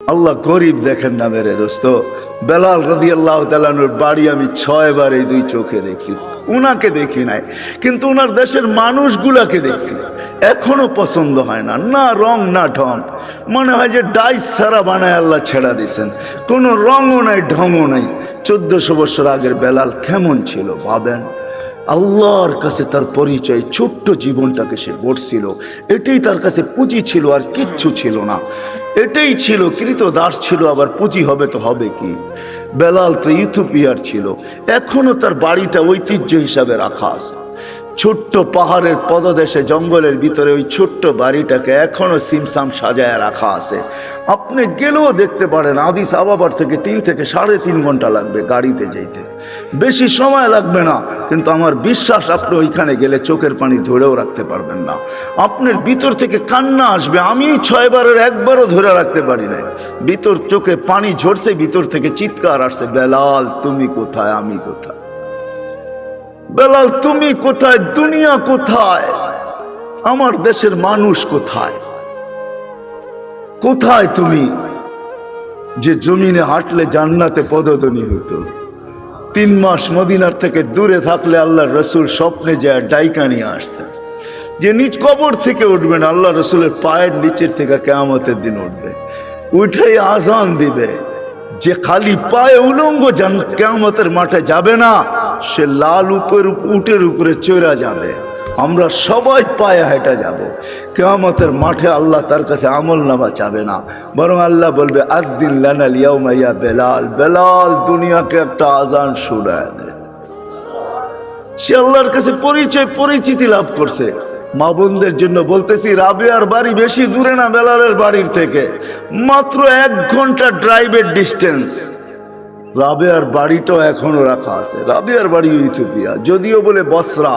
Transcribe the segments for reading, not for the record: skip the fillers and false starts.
আল্লাহ গরিব দেখেন না মেরে দোস্ত। বেলাল রাদিয়াল্লাহু তাআলা আনহুর বাড়ি আমি 6 বার এই দুই চোখে দেখছি। উনাকে দেখি নাই, কিন্তু উনার দেশের মানুষগুলাকে দেখছি। এখনো পছন্দ হয় না, না রং না ঢং। মনে হয় যে ডাইস ছাড়া বানায় আল্লাহ ছেড়া দিয়েছেন, কোনো রঙও নাই ঢংও নাই। 1400 বছর আগের বেলাল কেমন ছিল ভাবেন। আল্লাহর কাছে তার পরিচয়, ছোট্ট জীবনটাকে সে গড়ছিল, এটাই তার কাছে পুঁজি ছিল, আর কিচ্ছু ছিল না। এটাই ছিল, কৃতদাস ছিল, আবার পুঁজি হবে তো হবে কি। বেলাল তো ইথিওপিয়ার ছিল, এখনো তার বাড়িটা ঐতিহ্য হিসাবে রাখা আছে। ছোট্ট পাহাড়ের পদদেশে জঙ্গলের ভিতরে ওই ছোট্ট বাড়িটাকে এখনো সিমসাম সাজায় রাখা আছে। আপনি গেলেও দেখতে পারেন, আদিস আবাবার থেকে 3 থেকে 3.5 ঘন্টা লাগবে গাড়িতে যেতে, বেশি সময় লাগবে না। কিন্তু আমার বিশ্বাস আপনি ওইখানে গেলে চোখের পানি ধরেও রাখতে পারবেন না, আপনার ভিতর থেকে কান্না আসবে। আমি 6 বারের একবারও ধরে রাখতে পারি না, ভিতর চোখে পানি ঝরছে, ভিতর থেকে চিৎকার আসছে, বেলাল তুমি কোথায়, আমি কোথায়, বেলাল তুমি কোথায়, দুনিয়া কোথায়, আমার দেশের মানুষ কোথায়, কোথায় তুমি যে জমিনে হাঁটলে জান্নাতে পদধ্বনি হতো। 3 মাস মদিনার থেকে দূরে থাকলে আল্লাহর রসুল স্বপ্নে যায় ডাইকা নিয়ে আসতেন, যে নিজ কবর থেকে উঠবেন, আল্লাহ রসুলের পায়ের নিচের থেকে কিয়ামতের দিন উঠবে, উঠেই আজান দিবে। যে খালি পায়ে উলঙ্গ কিয়ামতের মাঠে যাবে না, সে লাল উটের উপরে চড়া যাবে। আমরা সবাই পায়ে হেঁটে যাব কিয়ামতের মাঠে। আল্লাহ তার কাছে আমলনামা চাবে না, বরং আল্লাহ বলবে আযদিন লানাল ইয়াউমা ইয়া বেলাল, বেলাল দুনিয়াকে একটা আজান শোনায় দে। সে আল্লাহর কাছে পরিচিতি লাভ করছে। মা বোনদের জন্য বলতেছি, রাবেয়ার বাড়ি বেশি দূরে না বেলালের বাড়ির থেকে, মাত্র 1 ঘন্টা ড্রাইভের ডিস্টেন্স। রাবেয়ার বাড়িটাও এখনো রাখা আছে। রাবেয়ার বাড়ি ইথিওপিয়া, যদিও বলে বসরা,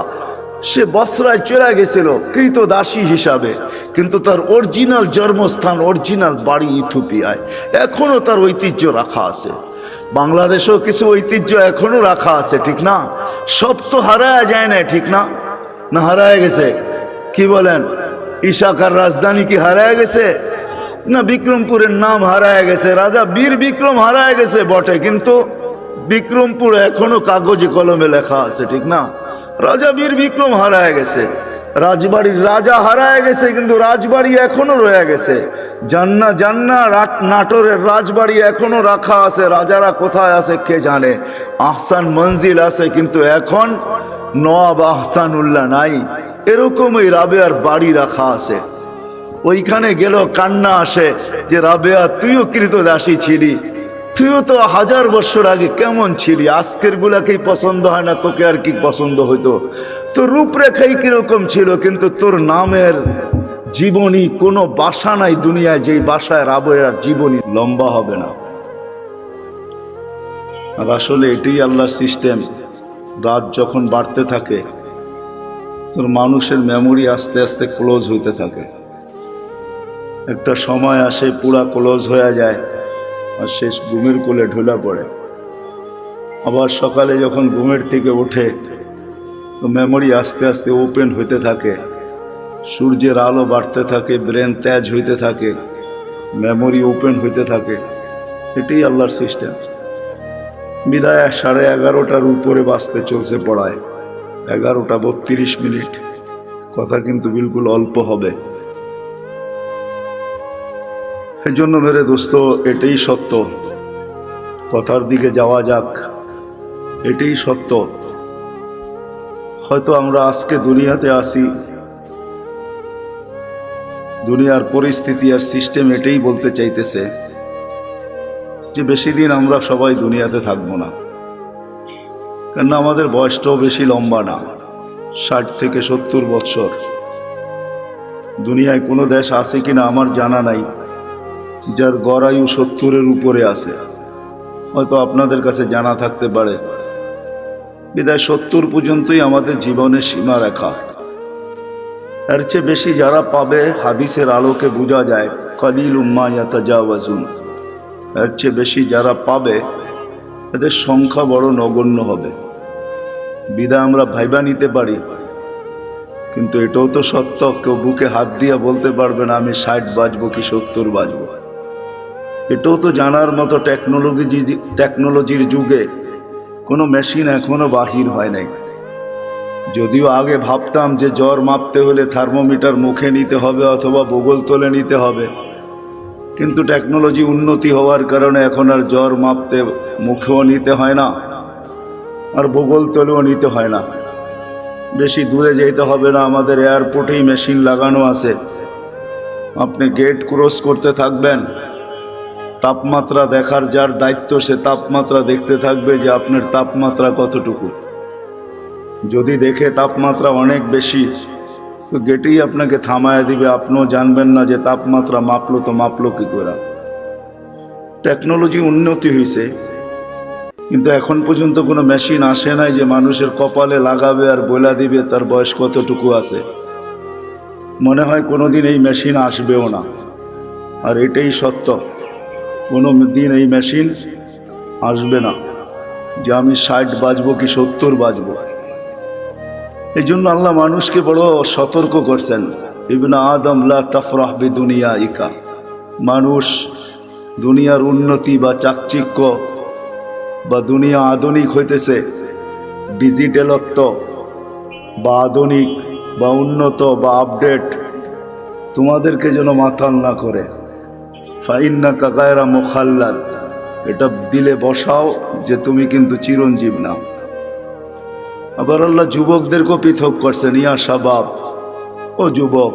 সে বসরায় চলে গেছিল কৃতদাসী হিসাবে, কিন্তু তার অরিজিনাল জন্মস্থান, অরিজিনাল বাড়ি ইথিওপিয়ায়। এখনো তার ঐতিহ্য রাখা আছে। বাংলাদেশেও কিছু ঐতিহ্য এখনো রাখা আছে, ঠিক না? সব তো হারায় যায় না, ঠিক না? না হারায় গেছে? কি বলেন, ইশাকার রাজধানী কি হারায় গেছে? না, বিক্রমপুরের নাম হারায় গেছে, রাজা বীর বিক্রম হারায় গেছে বটে, কিন্তু বিক্রমপুর এখনো কাগজে কলমে লেখা আছে, ঠিক না? রাজা বীর বিক্রম হারায় গেছে, রাজবাড়ির রাজা হারায় গেছে, কিন্তু রাজবাড়ি এখনো রয়ে গেছে। জান্না নাটোরের রাজবাড়ি এখনো রাখা আছে, রাজারা কোথায় আছে কে জানে। আহসান মঞ্জিল আছে, কিন্তু এখন নওয়াব আহসানুল্লাহ নাই। এরকমই রাবেয়ার বাড়ি রাখা আছে। ওইখানে গেল কান্না আসে যে রাবেয়া তুইও কৃতদাসী ছিলি, তুইও তো 1000 বছর আগে কেমন ছিলি, আজকের গুলাকেই পছন্দ হয় না, তোকে আর কি পছন্দ হইতো? তোর রূপরেখাই কিরকম ছিল, কিন্তু তোর নামের জীবনী কোনো বাসা নাই দুনিয়ায় যেই বাসায় রাবেয়ার জীবনী লম্বা হবে না। আর আসলে এটাই আল্লাহর সিস্টেম। রাত যখন বাড়তে থাকে, তোর মানুষের মেমোরি আস্তে আস্তে ক্লোজ হইতে থাকে। একটা সময় আসে পুরা ক্লোজ হয়ে যায়, আর শেষ ঘুমের কোলে ঢোলা পড়ে। আবার সকালে যখন ঘুমের থেকে ওঠে, তো মেমোরি আস্তে আস্তে ওপেন হইতে থাকে, সূর্যের আলো বাড়তে থাকে, ব্রেন তেজ হইতে থাকে, মেমোরি ওপেন হইতে থাকে। এটাই আল্লাহর সিস্টেম। বিদায় 11:30টার উপরে বাঁচতে চলছে পড়ায়, 11:32। কথা কিন্তু বিলকুল অল্প হবে। এই জন্য মেরে দোস্ত, এটাই সত্য। কথার দিকে যাওয়া যাক। এটাই সত্য। হয়তো আমরা আজকে দুনিয়াতে আসি, দুনিয়ার পরিস্থিতি আর সিস্টেম এটাই বলতে চাইতেছে যে বেশি দিন আমরা সবাই দুনিয়াতে থাকবো না। কেননা আমাদের বয়সটাও বেশি লম্বা না, 60 থেকে 70 বছর। দুনিয়ায় কোনো দেশ আছে কিনা আমার জানা নাই যার গড় আয়ু 70-এর উপরে আছে। হয়তো আপনাদের কাছে জানা থাকতে পারে। বিদায় 70 পর্যন্তই আমাদের জীবনের সীমারেখা। এর চেয়ে বেশি যারা পাবে, হাদিসের আলোকে বোঝা যায় কলিলুম মা ইয়াতাজাওয়াজুন। এর চেয়ে বেশি যারা পাবে, এদের সংখ্যা বড় নগণ্য হবে। বিদায় আমরা ভাইবা নিতে পারি, কিন্তু এটাও তো সত্য, কেউ বুকে হাত দিয়ে বলতে পারবে না আমি 60 বাজবো কি 70 বাজবো। এটাও তো জানার মতো টেকনোলজির যুগে কোনো মেশিন এখনো বাহির হয় নাই। যদিও আগে ভাবতাম যে জ্বর মাপতে হলে থার্মোমিটার মুখে নিতে হবে অথবা বগল তলে নিতে হবে, কিন্তু টেকনোলজি উন্নতি হওয়ার কারণে এখন আর জ্বর মাপতে মুখেও নিতে হয় না, আর বগল তলেও নিতে হয় না। বেশি দূরে যেতে হবে না, আমাদের এয়ারপোর্টেই মেশিন লাগানো আছে। আপনি গেট ক্রস করতে থাকবেন, তাপমাত্রা দেখার যার দায়িত্ব সে তাপমাত্রা দেখতে থাকবে যে আপনার তাপমাত্রা কতটুকু। যদি দেখে তাপমাত্রা অনেক বেশি, তো গেটেই আপনাকে থামায় দিবে, আপনিও জানবেন না যে তাপমাত্রা মাপলো তো মাপলো কি করে। টেকনোলজি উন্নতি হয়েছে, কিন্তু এখন পর্যন্ত কোনো মেশিন আসে নাই যে মানুষের কপালে লাগাবে আর বলে দিবে তার বয়স কতটুকু আছে। মনে হয় কোনোদিন এই মেশিন আসবেও না, আর এটাই সত্য। কোনো দিন এই মেশিন আসবে না যে আমি 60 বাজবো কি 70 বাজবো। এই জন্য আল্লাহ মানুষকে বড় সতর্ক করছেন, ইবনে আদম লা তাফরাহ বিদুনিয়াইকা। মানুষ দুনিয়ার উন্নতি বা চাকচিক্য বা দুনিয়া আধুনিক হইতেছে, ডিজিটালত্ব বা আধুনিক বা উন্নত বা আপডেট তোমাদেরকে যেন মাতাল না করে। ফাইন্নাকা গায়রা মুখাল্লাদ, এটা দিলে বসাও যে তুমি কিন্তু চিরঞ্জীব না। আবার আল্লাহ যুবকদেরকেও পৃথক করছেন, ইয়া শাবাব, ও যুবক,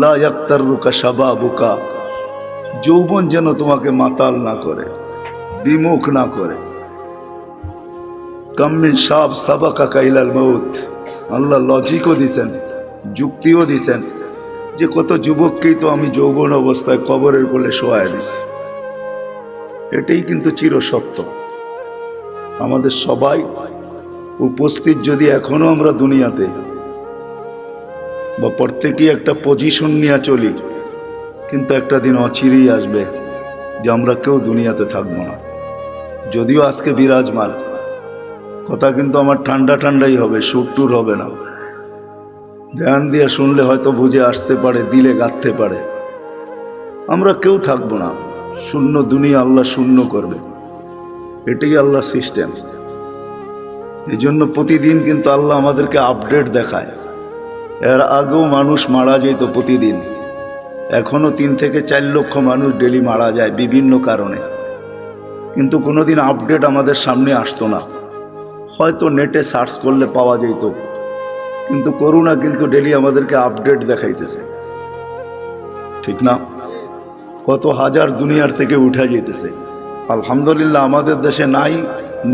লা ইয়াক্তাররুকা শাবাবুকা, যৌবন যেন তোমাকে মাতাল না করে, বিমুখ না করে। কাম মিন শাব সাবাকাকা ইলাল মউত, আল্লাহ লজিকও দিছেন, যুক্তিও দিছেন যে কত যুবককেই তো আমি যৌবন অবস্থায় কবরের কোলে শোয়ায় দিছি। এটাই কিন্তু চিরসত্য। আমাদের সবাই উপস্থিত যদি এখনো আমরা দুনিয়াতে বা প্রত্যেকেই একটা পজিশন নিয়ে চলি, কিন্তু একটা দিন অচিরেই আসবে যে আমরা কেউ দুনিয়াতে থাকবো না। যদিও আজকে বিরাজমান কথা, কিন্তু আমার ঠান্ডা ঠান্ডাই হবে, সুরটুর হবে না। ধ্যান দিয়ে শুনলে হয়তো বুঝে আসতে পারে, দিলে গাঁথতে পারে। আমরা কেউ থাকবো না, শূন্য দুনিয়া আল্লাহ শূন্য করবে, এটাই আল্লাহর সিস্টেম। এই জন্য প্রতিদিন কিন্তু আল্লাহ আমাদেরকে আপডেট দেখায়। এর আগেও মানুষ মারা যেত প্রতিদিন, এখনো 3 থেকে 4 লক্ষ মানুষ ডেলি মারা যায় বিভিন্ন কারণে, কিন্তু কোনোদিন আপডেট আমাদের সামনে আসতো না। হয়তো নেটে সার্চ করলে পাওয়া যেত, কিন্তু করোনা কিন্তু ডেলি আমাদেরকে আপডেট দেখাইতেছে, ঠিক না? কত হাজার দুনিয়ার থেকে উঠে যেতেছে। আলহামদুলিল্লাহ আমাদের দেশে নাই,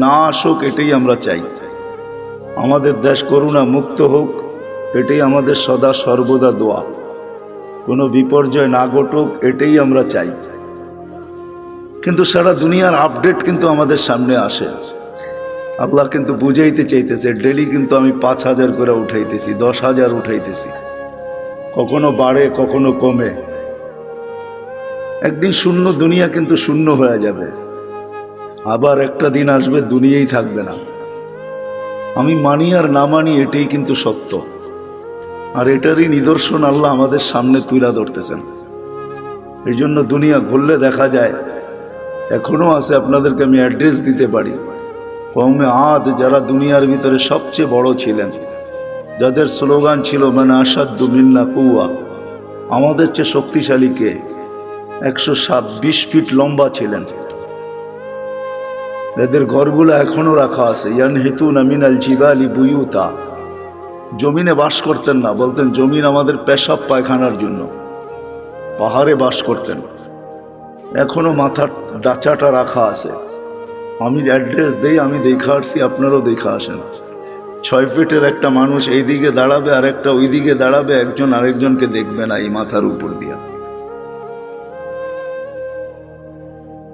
না আসুক এটাই আমরা চাই। আমাদের দেশ করোনা মুক্ত হোক, এটাই আমাদের সদা সর্বদা দোয়া। কোনো বিপর্যয় না ঘটুক, এটাই আমরা চাই। কিন্তু সারা দুনিয়ার আপডেট কিন্তু আমাদের সামনে আসে। আল্লাহ কিন্তু বুঝাইতে চাইতেছে, ডেলি কিন্তু আমি 5000 করে উঠাইতেছি, 10,000 উঠাইতেছি, কখনো বাড়ে কখনো কমে। একদিন শূন্য দুনিয়া কিন্তু শূন্য হয়ে যাবে, আবার একটা দিন আসবে দুনিয়াই থাকবে না। আমি মানি আর না মানি, এটাই কিন্তু সত্য। আর এটারই নিদর্শন আল্লাহ আমাদের সামনে তুলে ধরতেছেন। এই জন্য দুনিয়া ঘুরলে দেখা যায় এখনো আছে। আপনাদেরকে আমি অ্যাড্রেস দিতে পারি। কওমে আদ যারা দুনিয়ার ভিতরে সবচেয়ে বড় ছিলেন, যাদের স্লোগান ছিল মানে আসাদ্দু মিন্না কুওয়া, আমাদের চেয়ে শক্তিশালী কে? 120 ফিট লম্বা ছিলেন। এদের ঘরগুলো এখনো রাখা আছে। ইয়ানহিতুনা মিনাল জিবালি বুয়ুতা, জমিনে বাস করতেন না, বলতেন জমিন আমাদের পেশাব পায়খানার জন্য। পাহাড়ে বাস করতেন, এখনো মাথার ডাচাটা রাখা আছে। আমি অ্যাড্রেস দেই, আমি দেখা আসছি, আপনারাও দেখা আসেন। 6 ফিটের একটা মানুষ এইদিকে দাঁড়াবে আর একটা ওইদিকে দাঁড়াবে, একজন আরেকজনকে দেখবে না এই মাথার উপর দিয়া।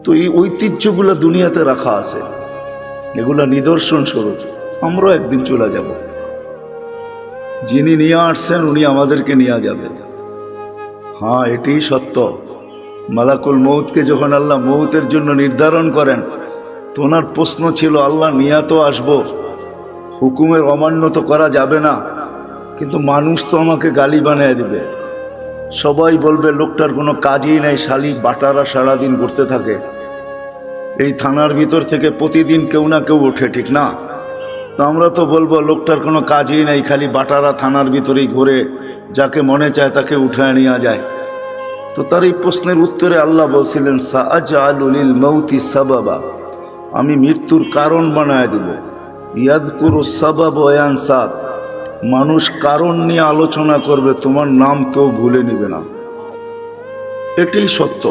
তো এই ঐতিহ্যগুলো দুনিয়াতে রাখা আছে, এগুলা নিদর্শন স্বরূপ। আমরাও একদিন চলে যাব, যিনি নিয়ে আসছেন উনি আমাদেরকে নিয়ে যাবে। হ্যাঁ, এটাই সত্য। মালাকুল মউতকে যখন আল্লাহ মউতের জন্য নির্ধারণ করেন, তো ওনার প্রশ্ন ছিল, আল্লাহ নিয়া তো আসবো, হুকুমের অমান্য তো করা যাবে না, কিন্তু মানুষ তো আমাকে গালি বানিয়ে দিবে, সবাই বলবে লোকটার কোনো কাজই নাই, শালি বাটারা সারাদিন ঘুরতে থাকে। এই থানার ভিতর থেকে প্রতিদিন কেউ না কেউ ওঠে, ঠিক না? তো আমরা তো বলবো লোকটার কোনো কাজই নাই, খালি বাটারা থানার ভিতরেই ঘুরে, যাকে মনে চায় তাকে উঠায় নেওয়া যায়। তো তার এই প্রশ্নের উত্তরে আল্লাহ বলছিলেন, সাআজআলু লিল মাউতি সাবাবা, আমি মৃত্যুর কারণ বানায় দিব। ইয়াযকুরু সাবাব ওয়া ইয়ানসা, মানুষ কারণ নিয়ে আলোচনা করবে, তোমার নাম কেউ ভুলে নিবে না। এটাই সত্য।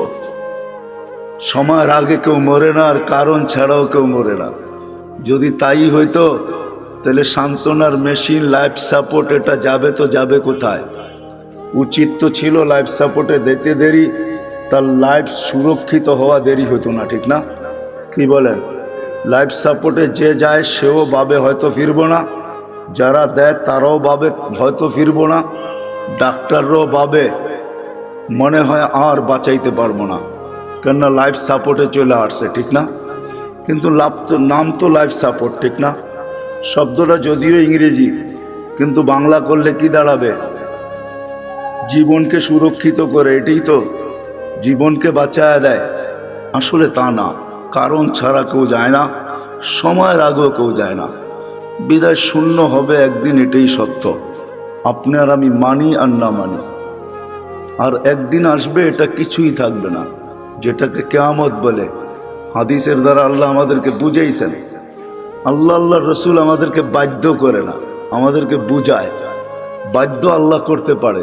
সময়ের আগে কেউ মরে না, আর কারণ ছাড়াও কেউ মরে না। যদি তাই হইতো তাহলে সান্ত্বনার মেশিন, লাইফ সাপোর্ট, এটা যাবে তো যাবে কোথায়? উচিত তো ছিল লাইফ সাপোর্টে দিতে দেরি, তার লাইফ সুরক্ষিত হওয়া দেরি হতো না, ঠিক না? কি বলেন? লাইফ সাপোর্টে যে যায় সেও ভাবে হয়তো ফিরবো না, যারা দেয় তারাও ভাবে হয়তো ফিরবো না, ডাক্তাররাও ভাবে মনে হয় আর বাঁচাইতে পারবো না, কেননা লাইফ সাপোর্টে চলে আসছে, ঠিক না? কিন্তু নাম তো লাইফ সাপোর্ট, ঠিক না? শব্দটা যদিও ইংরেজি, কিন্তু বাংলা করলে কি দাঁড়াবে? জীবনকে সুরক্ষিত করে, এটাই তো জীবনকে বাঁচায় দেয়। আসলে তা না, কারণ ছাড়া কেউ যায় না, সময়ের আগেও কেউ যায় না। বিদায় শূন্য হবে একদিন, এটাই সত্য। আপনি আর আমি মানি আর না মানি, আর একদিন আসবে এটা কিছুই থাকবে না, যেটাকে কিয়ামত বলে। হাদিসের দ্বারা আল্লাহ আমাদেরকে বুঝাইছেন। আল্লাহর রসুল আমাদেরকে বাধ্য করে না, আমাদেরকে বুঝায়। বাধ্য আল্লাহ করতে পারে,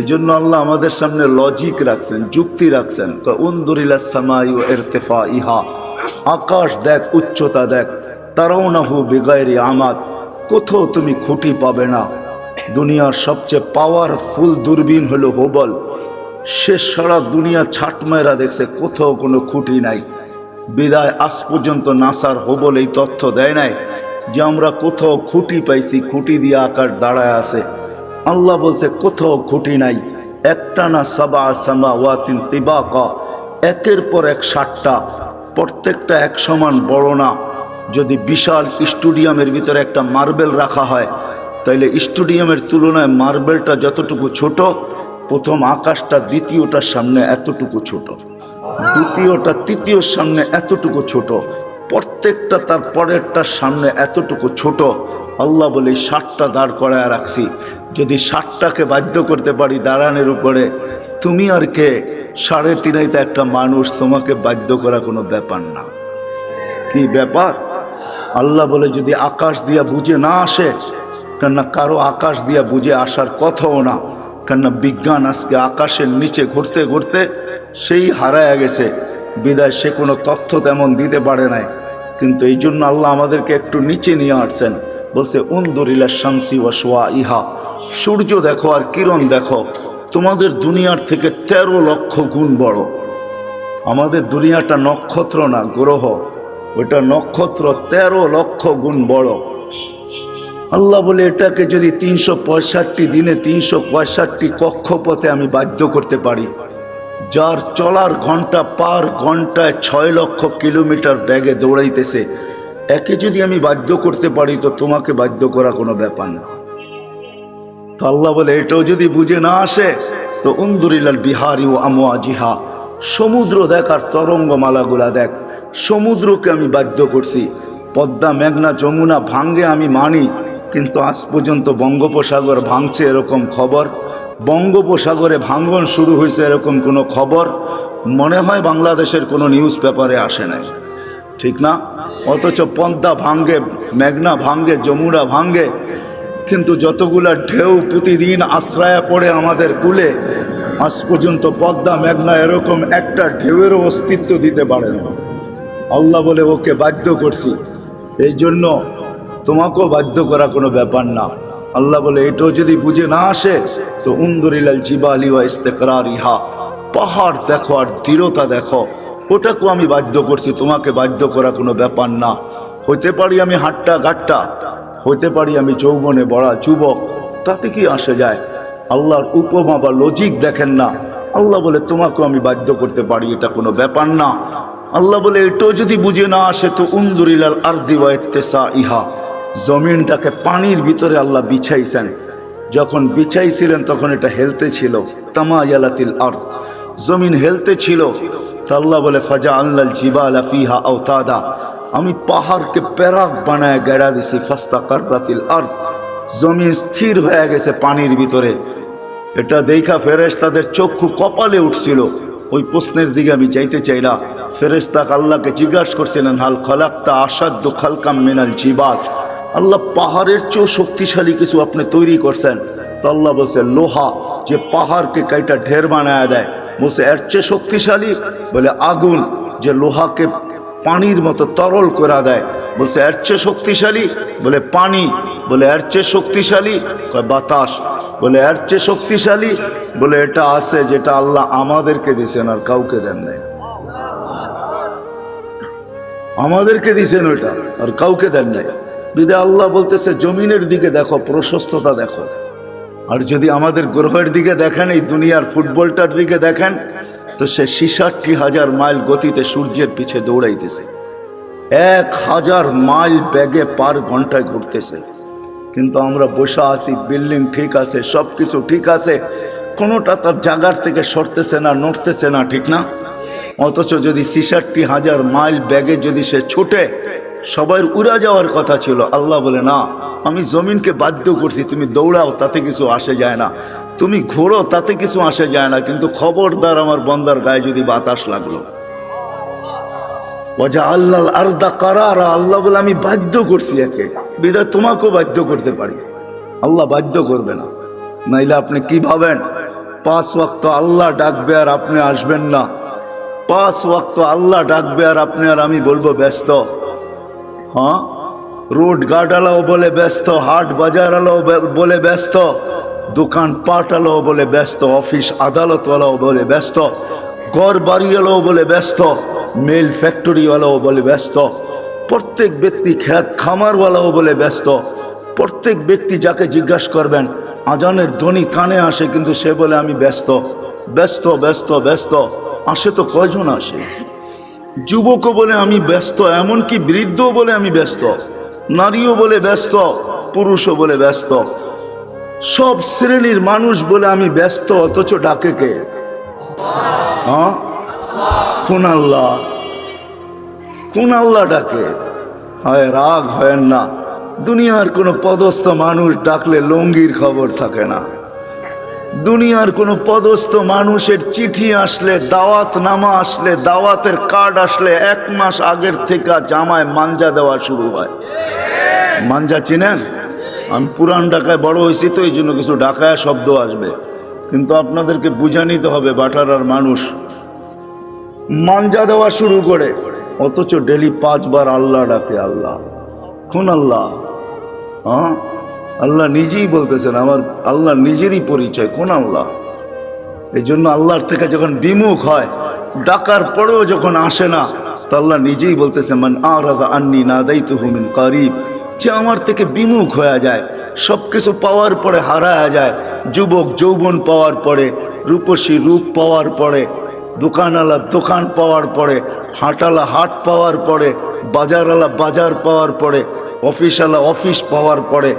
এই জন্য আল্লাহ আমাদের সামনে লজিক রাখছেন, যুক্তি রাখছেন। উনজুরিলাস সামাই ওয়া ইরতিফাইহা, আকাশ দেখ, উচ্চতা দেখ। তারাউনাহু বিগাইরি আমাদ, কোথাও তুমি খুঁটি পাবে না। দুনিয়ার সবচেয়ে পাওয়ারফুল দূরবীন হলো হুবল, সে সারা দুনিয়া ছাট মেরা দেখছে, কোথাও কোনো খুঁটি নাই। বিদায় আজ পর্যন্ত নাসার হুবল এই তথ্য দেয় নাই যে আমরা কোথাও খুঁটি পাইছি, খুঁটি দিয়ে আকাশ দাঁড়ায় আছে। আল্লাহ বলছে কোথাও খুঁটি নাই। একটা না সাবা সামাওয়াতিন তিবাকা, একের পর এক 7টা, প্রত্যেকটা এক সমান বড় না। যদি বিশাল স্টেডিয়ামের ভিতরে একটা মার্বেল রাখা হয়, তাইলে স্টেডিয়ামের তুলনায় মার্বেলটা যতটুকু ছোট, প্রথম আকাশটা দ্বিতীয়টার সামনে এতটুকু ছোট, দ্বিতীয়টা তৃতীয়র সামনে এতটুকু ছোট, প্রত্যেকটা তার পরেরটার সামনে এতটুকু ছোট। আল্লাহ বলে 7টা দাঁড় করায় রাখছি, যদি 7টাকে বাধ্য করতে পারি দাঁড়ানোর উপরে, তুমি আর কে? 3.5 একটা মানুষ, তোমাকে বাধ্য করা কোনো ব্যাপার না। কি ব্যাপার? আল্লাহ বলে যদি আকাশ দিয়া বুঝে না আসে, কেননা কারো আকাশ দিয়া বুঝে আসার কথাও না, কেননা বিজ্ঞান আজকে আকাশের নিচে ঘুরতে ঘুরতে সেই হারায় গেছে। বিদায় সে কোনো তথ্য তেমন দিতে পারে নাই। কিন্তু এই জন্য আল্লাহ আমাদেরকে একটু নিচে নিয়ে আসছেন। বলছে উনদুরিলা শামসি ওয়া শুআইহা, সূর্য দেখো আর কিরণ দেখো, তোমাদের দুনিয়ার থেকে 13 লক্ষ গুণ বড়। আমাদের দুনিয়াটা নক্ষত্র না, গ্রহ, ওইটা নক্ষত্র 13 লক্ষ গুণ বড়। আল্লাহ বলে এটাকে যদি 365 দিনে 365 কক্ষপথে আমি বাধ্য করতে পারি, যার চলার ঘন্টা পার ঘন্টায় 6 লক্ষ কিলোমিটার বেগে দৌড়াইতেছে, একে যদি আমি বাধ্য করতে পারি, তো তোমাকে বাধ্য করা কোনো ব্যাপার না। তো আল্লাহ বলে এটাও যদি বুঝে না আসে, তো উনদুরিলাল বিহারি ও আমওয়াজিহা, সমুদ্র দেখ আর তরঙ্গমালাগুলা দেখ। সমুদ্রকে আমি বাধ্য করছি। পদ্মা, মেঘনা, যমুনা ভাঙ্গে আমি মানি, কিন্তু আজ পর্যন্ত বঙ্গোপসাগর ভাঙছে এরকম খবর, বঙ্গোপসাগরে ভাঙ্গন শুরু হয়েছে এরকম কোনো খবর মনে হয় বাংলাদেশের কোনো নিউজ পেপারে আসে নাই, ঠিক না? অথচ পদ্মা ভাঙ্গে, মেঘনা ভাঙ্গে, যমুনা ভাঙ্গে, কিন্তু যতগুলা ঢেউ প্রতিদিন আশ্রয় পড়ে আমাদের কূলে, আজ পর্যন্ত পদ্মা, মেঘনা এরকম একটা ঢেউয়েরও অস্তিত্ব দিতে পারে না। আল্লাহ বলে ওকে বাধ্য করছি, এই জন্য তোমাকেও বাধ্য করা কোনো ব্যাপার না। আল্লাহ বলে এটাও যদি বুঝে না আসে, তো উনদুরিলাল জিবালি ওয়া ইস্তিকরারিহা, পাহাড় দেখো আর দৃঢ়তা দেখো, ওটাকেও আমি বাধ্য করছি, তোমাকে বাধ্য করা কোনো ব্যাপার না। হইতে পারি আমি হাট্টা গাট্টা, হইতে পারি আমি যৌবনে বড়া যুবক, তাতে কি আসে যায়? আল্লাহর উপমা বা লজিক দেখেন না। আল্লাহ বলে তোমাকেও আমি বাধ্য করতে পারি, এটা কোনো ব্যাপার না। আল্লাহ বলে এটাও যদি বুঝে না আসে, তো উনদুরিলাল আরদি ওয়া ইত্তিসাইহা, জমিনটাকে পানির ভিতরে আল্লাহ বিছাইছেন। যখন বিছাইছিলেন তখন এটা হেলতে ছিল, তামায়ালাতিল আরদ, জমিন হেলতে ছিল। তা আল্লাহ বলে ফাজআলনাল জিবালা ফিহা আওতাদা, আমি পাহাড়কে প্যারাক বানায় গেড়া দিছি, ফাস্তাকাররাতিল আরদ, জমিন স্থির হয়ে গেছে পানির ভিতরে। এটা দেখা ফেরেশতাদের চক্ষু কপালে উঠছিল। ওই প্রশ্নের দিকে আমি যাইতে চাই না। ফেরেশতা আল্লাহকে জিজ্ঞাসা করছিলেন, হাল খালাক্তা আসাদ্দু খালকাম মিনাল জিবাল, আল্লাহ পাহাড়ের চেয়েও শক্তিশালী কিছু আপনি তৈরি করছেন। তো আল্লাহ বলছে লোহা, যে পাহাড়কে কাইটা ঢের বানায় দেয়, বলছে এর চেয়ে শক্তিশালী। বলে আগুন, যে লোহাকে পানির মতো তরল করে দেয়, বলছে এর চেয়ে শক্তিশালী। বলে পানি, বলে এর চেয়ে শক্তিশালী। বাতাস, বলে এর চেয়ে শক্তিশালী। বলে এটা আছে যেটা আল্লাহ আমাদেরকে দিয়েছেন আর কাউকে দেন নাই। আমাদেরকে দিয়েছেন ওইটা আর কাউকে দেন নাই। বিদে আল্লাহ বলতেছে জমিনের দিকে দেখো, প্রশস্ততা দেখো। আর যদি আমাদের গ্রহের দিকে দেখেন, এই দুনিয়ার ফুটবলটার দিকে দেখেন, তো সে 66,000 মাইল গতিতে সূর্যের পিছে দৌড়াইতেছে, 1000 মাইল বেগে পার ঘন্টায় ঘুরতেছে। কিন্তু আমরা বসে আছি, বিল্ডিং ঠিক আছে, সব কিছু ঠিক আছে, কোনোটা তার জায়গার থেকে সরতেছে না, নড়তেছে না, ঠিক না? অথচ যদি 66,000 মাইল ব্যাগে যদি সে ছুটে, সবাই উড়া যাওয়ার কথা ছিল। আল্লাহ বলে না, আমি জমিনকে বাধ্য করছি, তুমি দৌড়াও, তাতে কিছু আসে যায় না, তুমি ঘোরো, তাতে কিছু আসে যায় না, কিন্তু খবরদার আমার বন্দার গায়ে যদি বাতাস লাগলো। ওয়াজআলনাল আরদা কারারা, আল্লাহ বলে আমি বাধ্য করছি একে, বিধায় তোমাকেও বাধ্য করতে পারি। আল্লাহ বাধ্য করবে না, নাইলে আপনি কি ভাবেন 5 ওয়াক্ত আল্লাহ ডাকবে আর আপনি আসবেন না? 5 ওয়াক্ত আল্লাহ ডাকবে আর আপনি আর আমি বলবো ব্যস্ত? হ্যাঁ, রোড গার্ডওয়ালাও বলে ব্যস্ত, হাট বাজারওয়ালাও বলে ব্যস্ত, দোকান পাটওয়ালাও বলে ব্যস্ত, অফিস আদালতওয়ালাও বলে ব্যস্ত, ঘর বাড়িওয়ালাও বলে ব্যস্ত, মেল ফ্যাক্টরিওয়ালাও বলে ব্যস্ত, প্রত্যেক ব্যক্তি খ্যাত খামারওয়ালাও বলে ব্যস্ত। প্রত্যেক ব্যক্তি যাকে জিজ্ঞাসা করবেন, আজানের ধ্বনি কানে আসে, কিন্তু সে বলে আমি ব্যস্ত, ব্যস্ত, ব্যস্ত, ব্যস্ত। আসে তো কয়জন আসে? যুবকও বলে আমি ব্যস্ত, এমনকি বৃদ্ধও বলে আমি ব্যস্ত, নারীও বলে ব্যস্ত, পুরুষও বলে ব্যস্ত, সব শ্রেণীর মানুষ বলে আমি ব্যস্ত। অথচ ডাকে কে? হ্যাঁ, কোন আল্লাহ? কোন আল্লাহ ডাকে? হয় রাগ হয় না, দুনিয়ার কোনো পদস্থ মানুষ ডাকলে লঙ্গির খবর থাকে না। দুনিয়ার কোনো পদস্থ মানুষের চিঠি আসলে, দাওয়াত নামা আসলে, দাওয়াতের কার্ড আসলে 1 মাস আগের থেকে জামায় মাঞ্জা দেওয়া শুরু হয়। মাঞ্জা চিনেন? আমি পুরান ঢাকায় বড় হয়েছি তো এই জন্য কিছু ঢাকায় শব্দ আসবে, কিন্তু আপনাদেরকে বুঝা নিতে হবে। বাটারার মানুষ মাঞ্জা দেওয়া শুরু করে, অথচ ডেলি 5 বার আল্লাহ ডাকে। আল্লাহ, কোন আল্লাহ? হ্যাঁ, আল্লাহ নিজেই বলতেছেন, আমার আল্লাহ নিজেরই পরিচয়, কোন আল্লাহ? এই জন্য আল্লাহর থেকে যখন বিমুখ হয়, ডাকার পরেও যখন আসে না, তো আল্লাহ নিজেই বলতেছে মান আরাদা আন্নি নাদাইতুহু মিন কারিব, যে আমার থেকে বিমুখ হয়ে যায়, সব কিছু পাওয়ার পরে হারায়া যায়। যুবক যৌবন পাওয়ার পরে, রূপসী রূপ পাওয়ার পরে, দোকানওয়ালা দোকান পাওয়ার পরে, হাটওয়ালা হাট পাওয়ার পরে, বাজারওয়ালা বাজার পাওয়ার পরে, অফিসওয়ালা অফিস পাওয়ার পরে,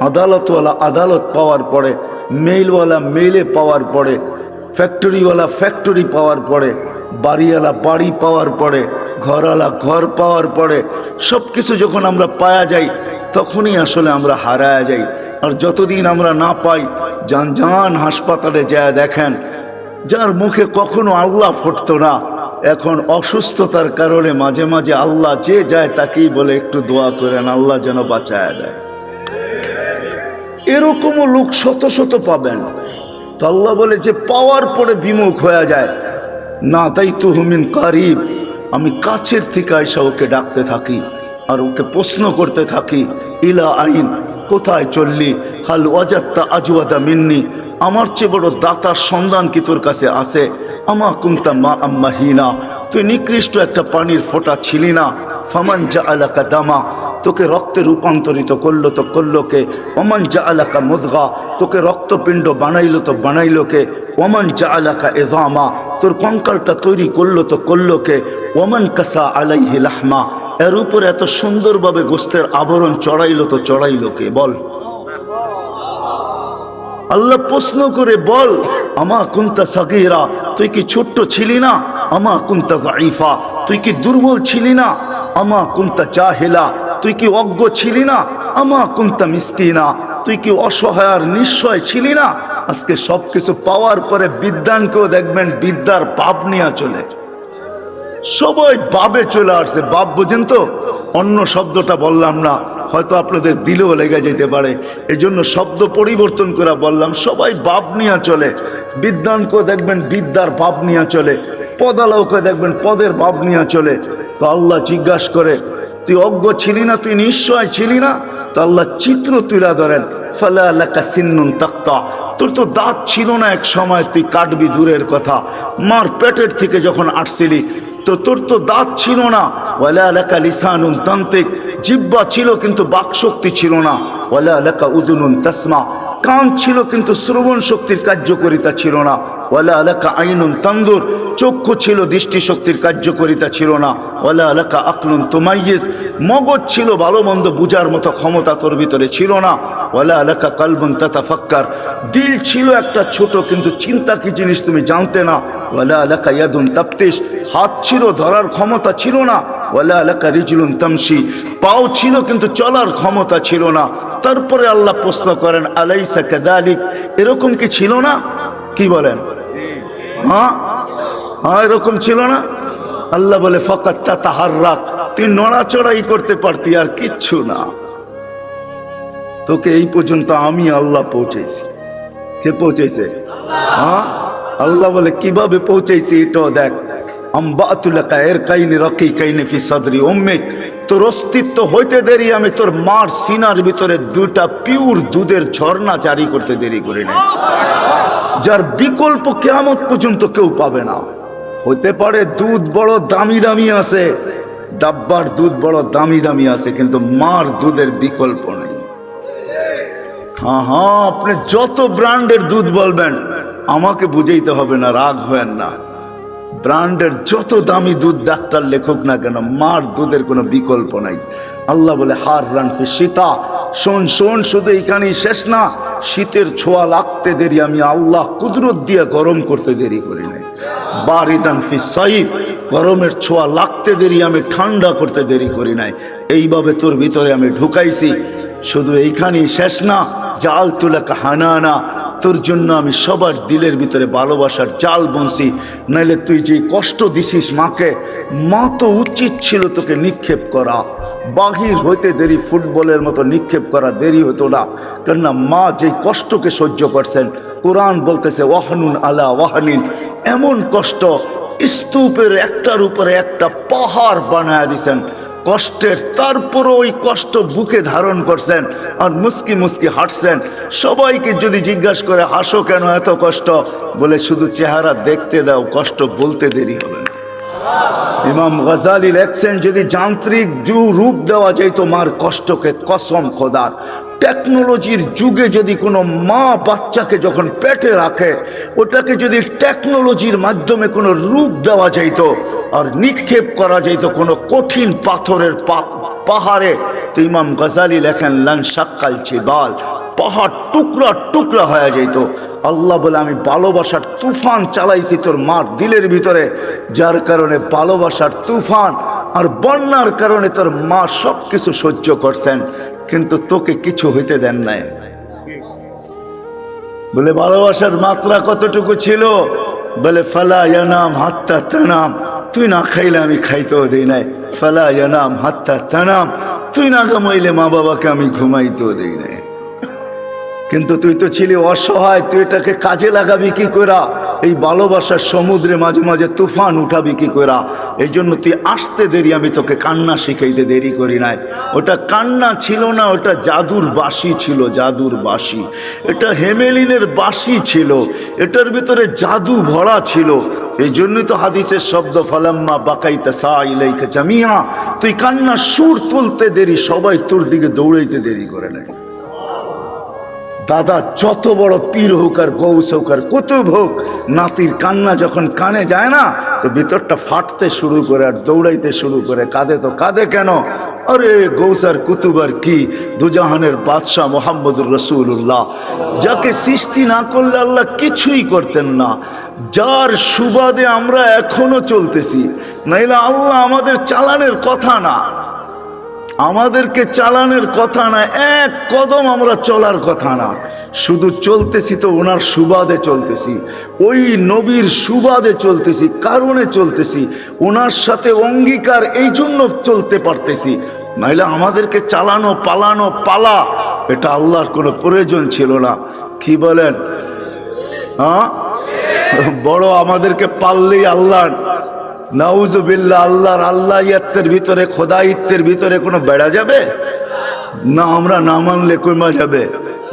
আদালতওয়ালা আদালত পাওয়ার পরে, মেইলওয়ালা মেইলে পাওয়ার পরে, ফ্যাক্টরিওয়ালা ফ্যাক্টরি পাওয়ার পরে, বাড়িওয়ালা বাড়ি পাওয়ার পরে, ঘরওয়ালা ঘর পাওয়ার পরে, সব কিছু যখন আমরা পাওয়া যাই, তখনই আসলে আমরা হারায়া যাই। আর যতদিন আমরা না পাই, যান হাসপাতালে যায় দেখেন, যার মুখে কখনো আল্লাহ ফুটতো না, এখন অসুস্থতার কারণে মাঝে মাঝে আল্লাহ যে যায় তাকেই বলে একটু দোয়া করেন, আল্লাহ যেন বাঁচায়া দেয়। এরকমও লোক শত শত পাবেন। তো আল্লাহ বলে যে পাওয়ার পরে বিমুখ হয়ে যায়, না তাই তুহুমিন কারিব, আমি কাছের থেকে আইসা ওকে ডাকতে থাকি আর ওকে প্রশ্ন করতে থাকি, ইলা আইন, কোথায় চললি? হাল ওয়াজাত্তা আজওয়াদা মিন্নি, আমার চেয়ে বড় দাতার সন্ধান কি তোর কাছে আছে? আমা কুনতা মা আম্মাহিনা, তুই নিকৃষ্ট একটা পানির ফোঁটা ছিলি না? ফামান জাআলাকা দামা, তোকে রক্তে রূপান্তরিত করলো তো করলো কে? ওমান জাআলাকা মুদগা, তোকে রক্তপিণ্ড বানাইলো তো বানাইলো কে? ওমান জাআলাকা ইযামা, তোর কঙ্কালটা তৈরি করলো তো করলো কে? ওমান কাসা আলাইহি লাহমা, এর উপর এত সুন্দরভাবে গোস্তের আবরণ চড়াইলো তো চড়াইলো কে? বল। আল্লাহ প্রশ্ন করে বল, আমা কুনতা সাগীরা, তুই কি ছোট্ট ছিলি না? আমা কুনতা যায়ীফা, তুই কি দুর্বল ছিলি না? আমা কুনতা জাহিলা, তুই কি অজ্ঞ ছিলি না? আমা কুনতা মিসকিনা, তুই কি অসহায় আর নিঃস্বয় ছিলি না? আজকে সবকিছু পাওয়ার পরে বিদ্যানকেও দেখবেন বিদ্যার পাপ নিয়ে চলে, সবাই বাবে চলে আসছে। বাপ বুঝেন তো, অন্য শব্দটা বললাম না, হয়তো আপনাদের দিলেও লেগে যেতে পারে, এই জন্য শব্দ পরিবর্তন করে বললাম। সবাই বাপ নিয়ে চলে, বিদ্যানকেও দেখবেন বিদ্যার বাপ নিয়ে চলে, পদালাওকে দেখবেন পদের বাপ নিয়ে চলে। তো আল্লাহ জিজ্ঞাসা করে, তুই অজ্ঞ ছিলি না, তুই নিশ্চয় ছিলি না? তো আল্লাহ চিত্র তুলে ধরেন, ফালা লাকা সিন্নুন তাক্তা, তোর তো দাঁত ছিল না এক সময়, তুই কাটবি দূরের কথা, মার পেটের থেকে যখন আসছিলি তো তোর তো দাঁত ছিল না। ওয়ালা লাকা লিসানুন তান্তিক, জিহ্বা ছিল কিন্তু বাকশক্তি ছিল না। ওয়ালা লাকা উযুনুন তাসমা, কান ছিল কিন্তু শ্রবণ শক্তির কার্যকারিতা ছিল না। ওয়ালা লাকা আইনুন তানজুর, চক্ষু ছিল দৃষ্টিশক্তির কার্যকারিতা ছিল না। ওয়ালা লাকা আকলুন তুমাইয়িজ, মগজ ছিল ভালো মন্দ বুঝার মতো ক্ষমতা তোর ভিতরে ছিল না। ওয়ালা লাকা কলবুন তাতাফাক্কার, দিল ছিল একটা ছোট কিন্তু চিন্তা কি জিনিস তুমি জানতে না। ওয়ালা লাকা ইয়াদুন তাফতিশ, হাত ছিল ধরার ক্ষমতা ছিল না। ওয়ালা লাকা রিজলুন তামশি, পাও ছিল কিন্তু চলার ক্ষমতা ছিল না। তারপরে আল্লাহ প্রশ্ন করেন, আলাইসা কাযালিক, এরকম কি ছিল না? কি বলেন? হ্যাঁ হ্যাঁ, এরকম ছিল না? আল্লাহ বলে, ফাকাত তাতাহাররাক, তুই নড়াচড়াই করতে পারতি, আর কিচ্ছু না। তোকে এই পর্যন্ত আমি আল্লাহ পৌঁছেছি। কে পৌঁছেছে? হ্যাঁ, আল্লাহ বলে কিভাবে পৌঁছেছি এটাও দেখ। আম্বাতুলাকা ইরকাইনি রাকিকাইনি ফি সাদরি উম্মিক, তোর অস্তিত্ব হইতে দেরি আমি তোর মার সিনার ভিতরে দুইটা পিওর দুধের ঝর্ণা জারি করতে দেরি করি না, যার বিকল্প কিয়ামত পর্যন্ত কেউ পাবে না। হতে পারে দুধ বড় দামি দামি আছে, ডাব্বার দুধ বড় দামি দামি আছে, কিন্তু মার দুধের বিকল্প নেই। হ্যাঁ হ্যাঁ, আপনি যত ব্র্যান্ডের দুধ বলবেন আমাকে বুঝাইতে হবে না, রাগ হবেন না। ব্র্যান্ডের যত দামি দুধ ডাক্তার লেখক না কেন, মার দুধের কোনো বিকল্প নাই। আল্লাহ বলে, হার রানফি শীতা, শোন শোন, শুধু এইখানেই শেষ না, শীতের ছোঁয়া লাগতে দেরি আমি আল্লাহ কুদরত দিয়ে গরম করতে দেরি করি নাই। বারিদান ফি সাইফ, গরমের ছোঁয়া লাগতে দেরি আমি ঠান্ডা করতে দেরি করি নাই। এইভাবে তোর ভিতরে আমি ঢুকাইছি। শুধু এইখানেই শেষ না, জাল তুলাকা হানানা, তোর জন্য আমি সবার দিলের ভিতরে ভালোবাসার জাল বুনছি। নাইলে তুই যে কষ্ট দিছিস মাকে, মা তো উচিত ছিল তোকে নিক্ষেপ করা, বাহির হইতে দেরি ফুটবলের মতো নিক্ষেপ করা দেরি হতো না। কেননা মা যে কষ্টকে সহ্য করছেন, কোরআন বলতেছে ওয়াহনুন আলা ওয়াহনিন, এমন কষ্ট স্তূপের একটার উপরে একটা পাহাড় বানায় দিছেন কষ্টের, তারপরও ওই কষ্ট বুকে ধারণ করছেন আর মুস্কি মুস্কি হাঁটছেন। সবাইকে যদি জিজ্ঞাসা করে হাসো কেন এত কষ্ট, বলে শুধু চেহারা দেখতে দাও, কষ্ট বলতে দেরি হবে না। ইমাম গজালি লেখছেন, যদি যান্ত্রিক রূপ দেওয়া যায় তো মার কষ্টকে, কসম খোদার, টেকনোলজির যুগে যদি কোনো মা বাচ্চাকে যখন পেটে রাখে, ওটাকে যদি টেকনোলজির মাধ্যমে কোনো রূপ দেওয়া যাইতো আর নিক্ষেপ করা যাইতো কোনো কঠিন পাথরের পাহাড়ে, তো ইমাম গজালি লেখেন লান শাক্কাল জিবাল, পাহাড় টুকরা টুকরা হয়ে যেত। আল্লাহ বলে, আমি ভালোবাসার তুফান চালাইছি তোর মার দিলের ভিতরে, যার কারণে ভালোবাসার তুফান আর বন্যার কারণে তোর মা সব কিছু সহ্য করছেন, কিন্তু তোকে কিছু হইতে দেন নাই। বলে ভালোবাসার মাত্রা কতটুকু ছিল? বলে ফালা ইয়ানাম হাত্তা তানাম, তুই না খাইলে আমি খাইতেও দেই নাই। ফালা ইয়ানাম হাত্তা তানাম, তুই না ঘুমাইলে মা বাবাকে আমি ঘুমাইতেও দেই নাই। কিন্তু তুই তো ছিলি অসহায়, তুই এটাকে কাজে লাগাবি কি করা? এই ভালোবাসার সমুদ্রে মাঝে মাঝে তুফান উঠাবি কি করা? এই জন্য তুই আসতে দেরি, আমি তোকে কান্না শিখাইতে দেরি করি নাই। ওটা কান্না ছিল না, ওটা জাদুর বাঁশি ছিল, জাদুর বাঁশি। এটা হেমেলিনের বাঁশি ছিল, এটার ভিতরে জাদু ভরা ছিল। এই জন্যই তো হাদিসের শব্দ ফালাম্মা বাকাইতা সা ইলাইকা জামিয়া, তুই কান্নার সুর তুলতে দেরি, সবাই তোর দিকে দৌড়াইতে দেরি করে নাই। দাদা যত বড় পীর হোক আর গৌস হোক আর কুতুব হোক, নাতির কান্না যখন কানে যায় না তো ভিতরটা ফাটতে শুরু করে আর দৌড়াইতে শুরু করে। কাঁদে তো কাঁদে কেন? আরে গৌস আর কুতুব আর কি, দুজাহানের বাদশাহ মোহাম্মদুর রসুল্লাহ, যাকে সৃষ্টি না করলে আল্লাহ কিছুই করতেন না, যার সুবাদে আমরা এখনো চলতেছি, নাইলে আল্লাহ আমাদের চালানের কথা না, আমাদেরকে চালানের কথা না, এক কদম আমরা চলার কথা না, শুধু চলতেছি তো ওনার সুবাদে চলতেছি, ওই নবীর সুবাদে চলতেছি, কারণে চলতেছি, ওনার সাথে অঙ্গীকার, এই জন্য চলতে পারতেছি। নাইলে আমাদেরকে চালানো পালানো পালা এটা আল্লাহর কোনো প্রয়োজন ছিল না। কি বলেন? হ্যাঁ, বড় আমাদেরকে পাললেই আল্লাহ, নাউজুবিল্লাহ, আল্লাহর আল্লাহিয়াতের ভিতরে, খোদাইত্বের ভিতরে কোনো বেড়া যাবে না? আমরা না মানলে কমা যাবে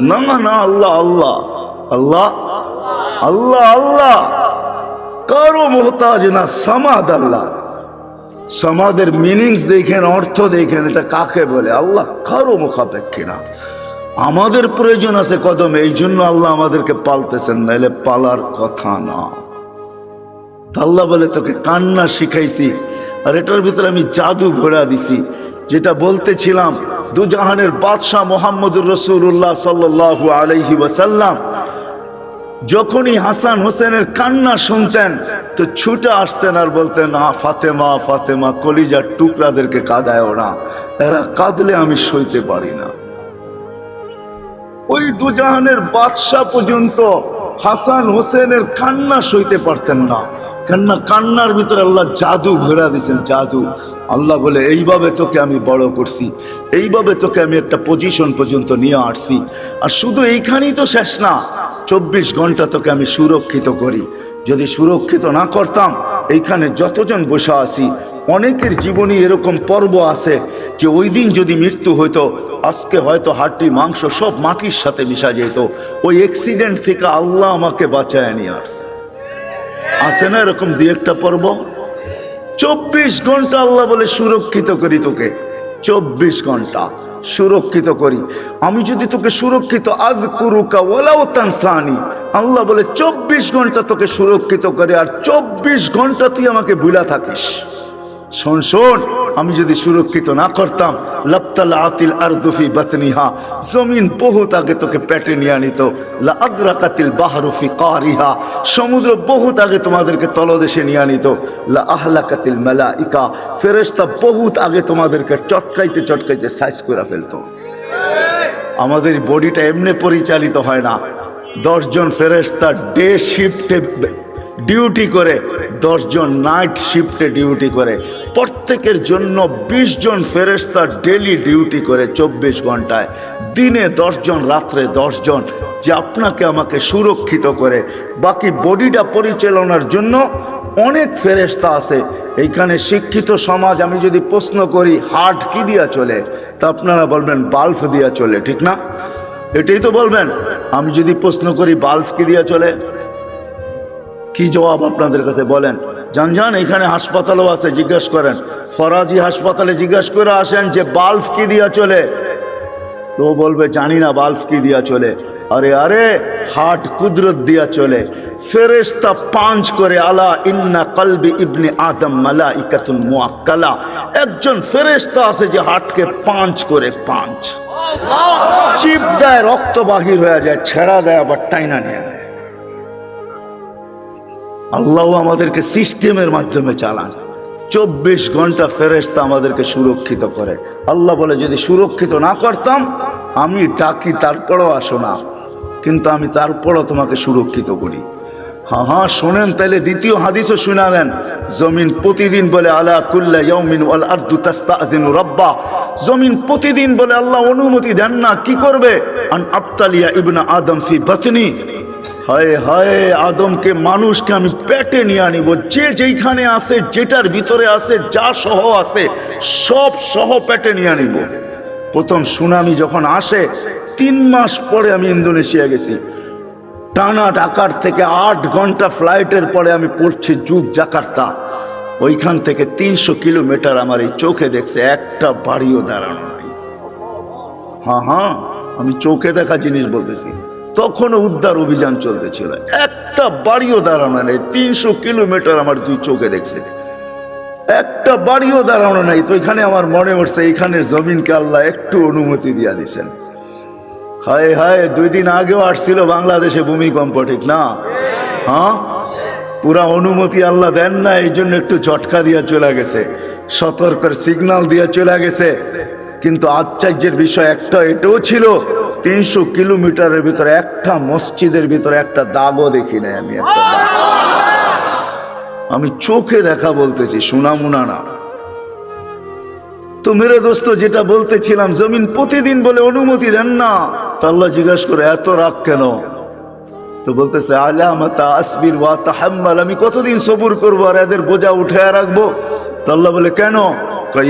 না? না, আল্লাহ আল্লাহ আল্লাহ আল্লাহ আল্লাহ, কারো মোহতাজ না, সামাদ আল্লাহ। সমাদের মিনিংস দেখেন, অর্থ দেখেন, এটা কাকে বলে? আল্লাহ কারো মুখাপেক্ষী না। আমাদের প্রয়োজন আছে কদমে, এই জন্য আল্লাহ আমাদেরকে পালতেছেন, নাইলে পালার কথা না। আল্লাহ বলে তোকে কান্না শিখাইছি, আর এটার ভিতরে আমি জাদু ভরা দিছি। যেটা বলতেছিলাম, দুজাহানের বাদশাহ মোহাম্মদুর রসুল্লাহ সাল্লাল্লাহু আলাইহি ওয়াসাল্লাম যখনই হাসান হোসেনের কান্না শুনতেন তো ছুটে আসতেন আর বলতেন, ফাতেমা ফাতেমা, কলিজার টুকরাদেরকে কাঁদায় না, এরা কাঁদলে আমি সইতে পারি না। ওই দুজাহানের বাদশাহ পর্যন্ত হাসান হোসেনের কান্না সইতে পারতেন না। কান্নার ভিতরে আল্লাহ জাদু ভরা দিয়েছেন, জাদু। আল্লাহ বলে এইভাবে তোকে আমি বড় করছি, এইভাবে তোকে আমি একটা পজিশন পর্যন্ত নিয়ে আসছি। আর শুধু এইখানেই তো শেষ না, 24 ঘন্টা তোকে আমি সুরক্ষিত করি। যদি সুরক্ষিত না করতাম, এইখানে যতজন বসে আছি অনেকের জীবনে এরকম পর্ব আছে যে ওই দিন যদি মৃত্যু হইতো, আজকে হয়তো হাড্ডি মাংস সব মাটির সাথে মিশা যেত। ওই অ্যাক্সিডেন্ট থেকে আল্লাহ আমাকে বাঁচায় নিয়ে আসছে। আছে না এরকম দুই একটা পর্ব? 24 ঘন্টা আল্লাহ বলে সুরক্ষিত করি তোকে, 24 ঘন্টা সুরক্ষিত করি। আমি যদি তোকে সুরক্ষিত, আযকুরুকা ওয়ালাউ তানসানি, আল্লাহ বলে 24 ঘন্টা তোকে সুরক্ষিত করে, আর 24 ঘন্টা তুই আমাকে ভুলা থাকিস। শোন শোন, আমি যদি সুরক্ষিত না করতাম, লাবতালাতিল আরদু ফি বাতনিহা, জমিন বহুত আগে তোকে পেটে নিয়ে আনিত। লা আদরাকাতিল বাহরু ফি কারিহা, সমুদ্র বহুত আগে তোমাদেরকে তলদেশে নিয়ে আনিত। লা আহলাকাতিল মালাইকা, ফেরেশতা বহুত আগে তোমাদেরকে চটকাইতে চটকাইতে সাইজ করে ফেলতো। আমাদের বডিটা এমনি পরিচালিত হয় না। 10 জন ফেরেশতা ডে শিফটে ডিউটি করে, 10 জন নাইট শিফটে ডিউটি করে। প্রত্যেকের জন্য 20 জন ফেরেশতা ডেলি ডিউটি করে 24 ঘন্টায়। দিনে 10 জন, রাত্রে 10 জন, যে আপনাকে আমাকে সুরক্ষিত করে। বাকি বডিটা পরিচালনার জন্য অনেক ফেরেশতা আছে। এইখানে শিক্ষিত সমাজ, আমি যদি প্রশ্ন করি হার্ট কি দিয়া চলে, তা আপনারা বলবেন বাল্ব দিয়া চলে, ঠিক না? এটাই তো বলবেন। আমি যদি প্রশ্ন করি বাল্ব কি দিয়া চলে, কি জবাব আপনাদের কাছে বলেন? জান এখানে হাসপাতালও আছে, জিজ্ঞেস করেন। ফরাজি হাসপাতালে জিজ্ঞেস করে আসেন যে বাল্ব কি দিয়া চলে, তো বলবে জানি না বাল্ব কি দিয়া চলে। আরে আরে, হার্ট কুদরত দিয়া চলে। ফেরেশতা 5 করে, আলা ইন্না কলবি ইবনে আদম মালাইকাতুন মুআক্কালা, একজন ফেরেশতা আছে যে হার্টকে 5 করে, 5 চিপ দেয়, রক্ত বাহির হয়ে যায়, ছেড়া দেয়, আবার টাইনা নিয়ে নেয়। আল্লাহ আমাদেরকে সিস্টেমের মাধ্যমে চালান। 24 ঘন্টা ফেরেশতা আমাদেরকে সুরক্ষিত করে। আল্লাহ বলে যদি সুরক্ষিত না করতাম, আমি ডাকি তারপরও আসো না, কিন্তু আমি তারপরও তোমাকে সুরক্ষিত করি। হ্যাঁ শোনেন, তাইলে দ্বিতীয় হাদিসও শুনা দেন। জমিন প্রতিদিন বলে, আলা কুল্লা ইয়াউমিন ওয়াল আরদু তাস্তাযিনু রাব্বা, জমিন প্রতিদিন বলে আল্লাহ অনুমতি দেন না, কি করবে? আন আবতালিয়া ইবনা আদম ফি বাতনি, হায় হায়, আদমকে, মানুষকে আমি পেটে নিয়ে আনিব। যে যেইখানে আছে, যেটার ভিতরে আছে, যা সহ আছে, সব সহ পেটে নিয়ে আনিব। প্রথম সুনামি যখন আসে, 3 মাস পরে আমি ইন্দোনেশিয়া গেছি। টানা ঢাকার থেকে 8 ঘন্টা ফ্লাইটের পরে আমি পড়ছি জাকার্তা। ওইখান থেকে 300 কিলোমিটার আমার এই চোখে দেখছে, একটা বাড়িও দাঁড়ানো নাই। হ্যাঁ, আমি চোখে দেখা জিনিস বলতেছি। তখনও উদ্ধার অভিযান চলতেছিল, একটা বাড়িও দাঁড়ানো নেই। 300 কিলোমিটার আমার দুই চোখে দেখছে, একটা বাড়িও দাঁড়ানো নাই। তো এখানে আমার মনে পড়ছে এখানের জমিনকে আল্লাহ একটু অনুমতি দিয়া দিছেন। হায় হায়, 2 দিন আগেও আসছিল বাংলাদেশে ভূমিকম্প, ঠিক না? হ্যাঁ, পুরা অনুমতি আল্লাহ দেন না, এই জন্য একটু ঝটকা দিয়া চলে গেছে, সতর্কের সিগন্যাল দিয়া চলে গেছে। কিন্তু আশ্চর্যের বিষয় একটা এটাও ছিল, 300 কিলোমিটারের ভিতরে একটা মসজিদের ভিতরে একটা দাগও দেখি নাই আমি, একটা দাগ। আমি চোখে দেখা বলতেছি, শোনামুনা না। তো মেরে দোস্ত, যেটা বলতেছিলাম, জমিন প্রতিদিন বলে অনুমতি দেন না। তো আল্লাহ জিজ্ঞাসা করে এত রাগ কেন? তো বলতেছে আলামাতা আসবির ওয়া তাহাম্মাল, আমি কতদিন সবুর করবো আর এদের বোঝা উঠে রাখবো? তো আল্লাহ বলে কেন?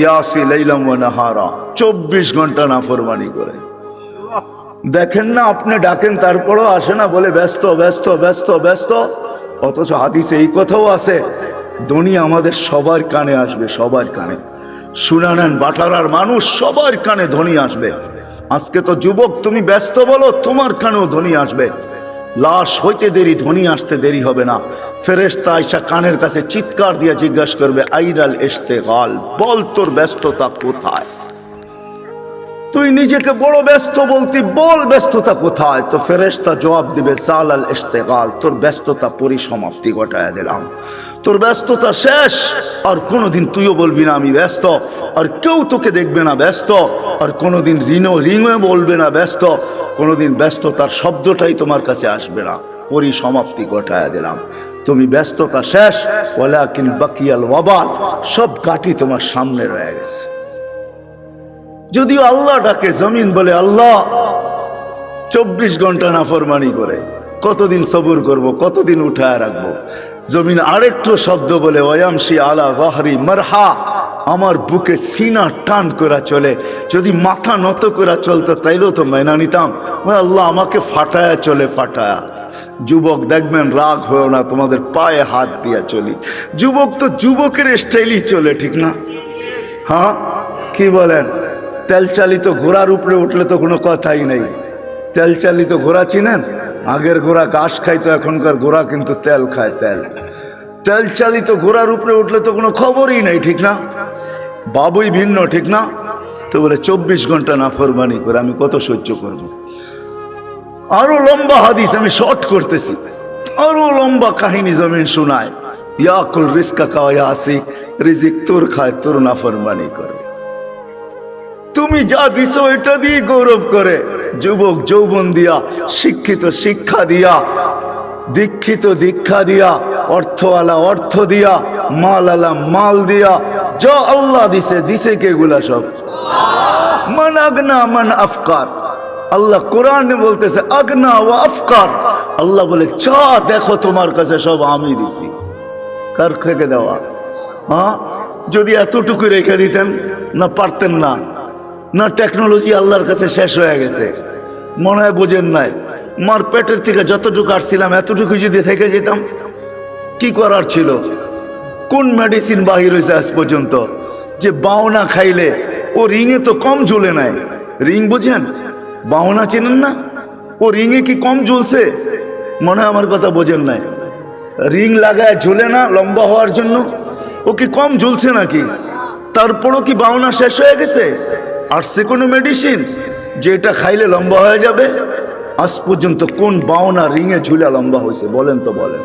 ইয়াসি লাইলাম ওয়া নাহারা, 24 ঘন্টা নাফরমানি করে। দেখেন না, আপনি ডাকেন তারপরও আসে না, বলে ব্যস্ত ব্যস্ত ব্যস্ত ব্যস্ত। অথচ হাদিসে এই কথাও আছে, দুনিয়া আমাদের সবার কানে আসবে, সবার কানে। শুনে নেন, বাটারার মানুষ সবার কানে ধ্বনি আসবে। আজকে তো যুবক তুমি ব্যস্ত বলো, তোমার কানেও ধ্বনি আসবে। লাশ হইতে দেরি, ধ্বনি আসতে দেরি হবে না। ফেরেশতা আয়েশা কানের কাছে চিৎকার দিয়ে জিজ্ঞাসা করবে, আইরাল ইশতেগাল, বল তোর ব্যস্ততা কোথায়? তুই নিজেকে বড় ব্যস্ত বলতি, বল ব্যস্ততা কোথায়? তো ফেরেশতা জবাব দিবে, সালাল ইশতেগাল, তোর ব্যস্ততা পরিসমাপ্তি ঘটায় দিলাম, তোর ব্যস্ততা শেষ। আর কোনোদিন তুইও বলবি না আমি ব্যস্ত, আর কেউ তোকে দেখবে না ব্যস্ত, আর কোনোদিন রিঙে বলবে না ব্যস্ত, কোনোদিন ব্যস্ততার শব্দটাই তোমার কাছে আসবে না। পরিসমাপ্তি ঘটায় দিলাম, তুমি ব্যস্ততা শেষ। ওয়ালাকিন বাকিয়াল ওয়াবাল, সব কাটি তোমার সামনে রয়ে গেছে। যদিও আল্লাহ ডাকে, জমিন বলে আল্লাহ 24 ঘন্টা নাফরমানি করে, কতদিন সবুর করব, কতদিন উঠায় রাখবো? জমিন আরেকটু শব্দ বলে, ওয়ামশি আলা যাহরি মারহা, আমার বুকে সিনা টান করা চলে। যদি মাথা নত করা চলতো তাইলেও তো মেনা নিতাম। আল্লাহ আমাকে ফাটায়া চলে, ফাটায়া। যুবক দেখবেন, রাগ হয়েও না, তোমাদের পায়ে হাত দিয়া চলি। যুবক তো যুবকের স্টাইলই চলে, ঠিক না? হ্যাঁ, কি বলেন? তেল চালিত ঘোড়ার উপরে উঠলে তো কোনো কথাই নেই। তেল চালিত ঘোড়া চিনেন? আগের ঘোড়া ঘাস খাইতো, এখনকার ঘোড়া কিন্তু তেল খায়, তেল। তেল চালিত ঘোড়ার উপরে উঠলে তো কোনো খবরই নেই, ঠিক না? বাবুই ভিন্ন, ঠিক না? তো বলে 24 ঘন্টা নাফরমানি করে আমি কত সহ্য করব? আরো লম্বা হাদিস, আমি শর্ট করতেছি, আরো লম্বা কাহিনী জমিন শোনায়। ইয়াকুল রিজকা কা ইয়াসিক, রিজিক তোর খায়, তোর নাফরমানি করে। তুমি যা দিছো এটা দিয়ে গৌরব করে। যুবক যৌবন দিয়া, শিক্ষিত শিক্ষা দিয়া, দীক্ষিত দীক্ষা দিয়া, অর্থওয়ালা অর্থ দিয়া, মালওয়ালা মাল দিয়া, যা আল্লাহ দিছে, দিছে কে গুলা? সব মান আগনা মান আফকার। আল্লাহ কোরআনে বলতেছে আগনা ওয়া আফকার। আল্লাহ বলে যা দেখো তোমার কাছে সব আমি দিছি। কার থেকে দেওয়া? হ্যাঁ, যদি এতটুকু রেখে দিতেন না, পারতেন না। না, টেকনোলজি আল্লাহর কাছে শেষ হয়ে গেছে, মনে হয় বোঝেন নাই। মার পেটের থেকে যতটুকু আসছিলাম এতটুকু যদি থেকে যেতাম, কি করার ছিল? কোন মেডিসিন বাহির হয়েছে আজ পর্যন্ত যে বাওনা খাইলে ও রিঙে তো কম ঝুলে নাই? রিং বুঝেন? বাওনা চেনেন না? ও রিঙে কি কম ঝুলছে? মনে হয় আমার কথা বোঝেন নাই। রিং লাগায় ঝুলে না লম্বা হওয়ার জন্য? ও কি কম ঝুলছে নাকি? তারপরও কি বাওনা শেষ হয়ে গেছে? আসছে কোনো মেডিসিন যে এটা খাইলে লম্বা হয়ে যাবে? আজ পর্যন্ত কোন বাওনা রিঙে ঝুলে লম্বা হয়েছে বলেন তো, বলেন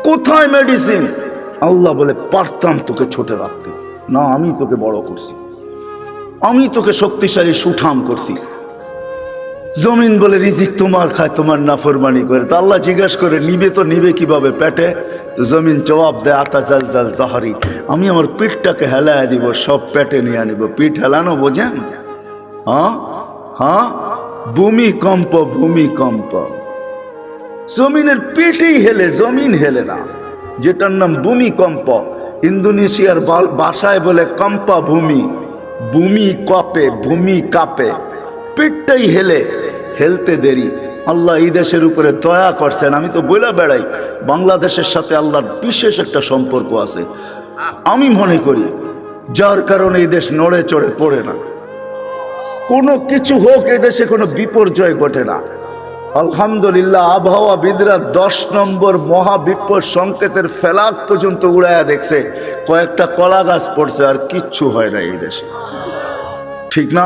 কোথায় মেডিসিন? আল্লাহ বলে পারতাম তোকে ছোট রাখতে, না আমি তোকে বড় করছি, আমি তোকে শক্তিশালী সুঠাম করছি। জমিন বলে রিজিক তোমার খায়, তোমার নাফরমানি করে। তো আল্লাহ জিজ্ঞাসা করে নিবে তো নিবে কিভাবে? পেটে। তো জমিন জবাব দেয় আতা জাল জাল জাহারি, আমি আমার পিঠটাকে হেলায় দিব, সব পেটে নিয়ে আনিব। পিঠ হেলানো বোঝেন? হ্যাঁ হ্যাঁ, ভূমিকম্প, ভূমিকম্প। জমিনের পেটেই হেলে, জমিন হেলে না, যেটার নাম ভূমিকম্প। ইন্দোনেশিয়ার ভাষায় বলে কম্পা ভূমি, ভূমি কপে, ভূমি কাঁপে, পেটটাই হেলে, হেলতে দেরি। আল্লাহ এই দেশের উপরে দয়া করছেন। আমি তো বইলা বেড়াই, বাংলাদেশের সাথে আল্লাহর বিশেষ একটা সম্পর্ক আছে আমি মনে করি, যার কারণে এই দেশ নড়ে চড়ে পড়ে না। কোনো কিছু হোক এদেশে কোনো বিপর্যয় ঘটে না। আলহামদুলিল্লাহ আবহাওয়াবিদরা 10 নম্বর মহাবিপদ সংকেতের ফেলাক পর্যন্ত উড়াইয়া দেখছে, কয়েকটা কলা গাছ পড়ছে, আর কিচ্ছু হয় না এই দেশে, ঠিক না?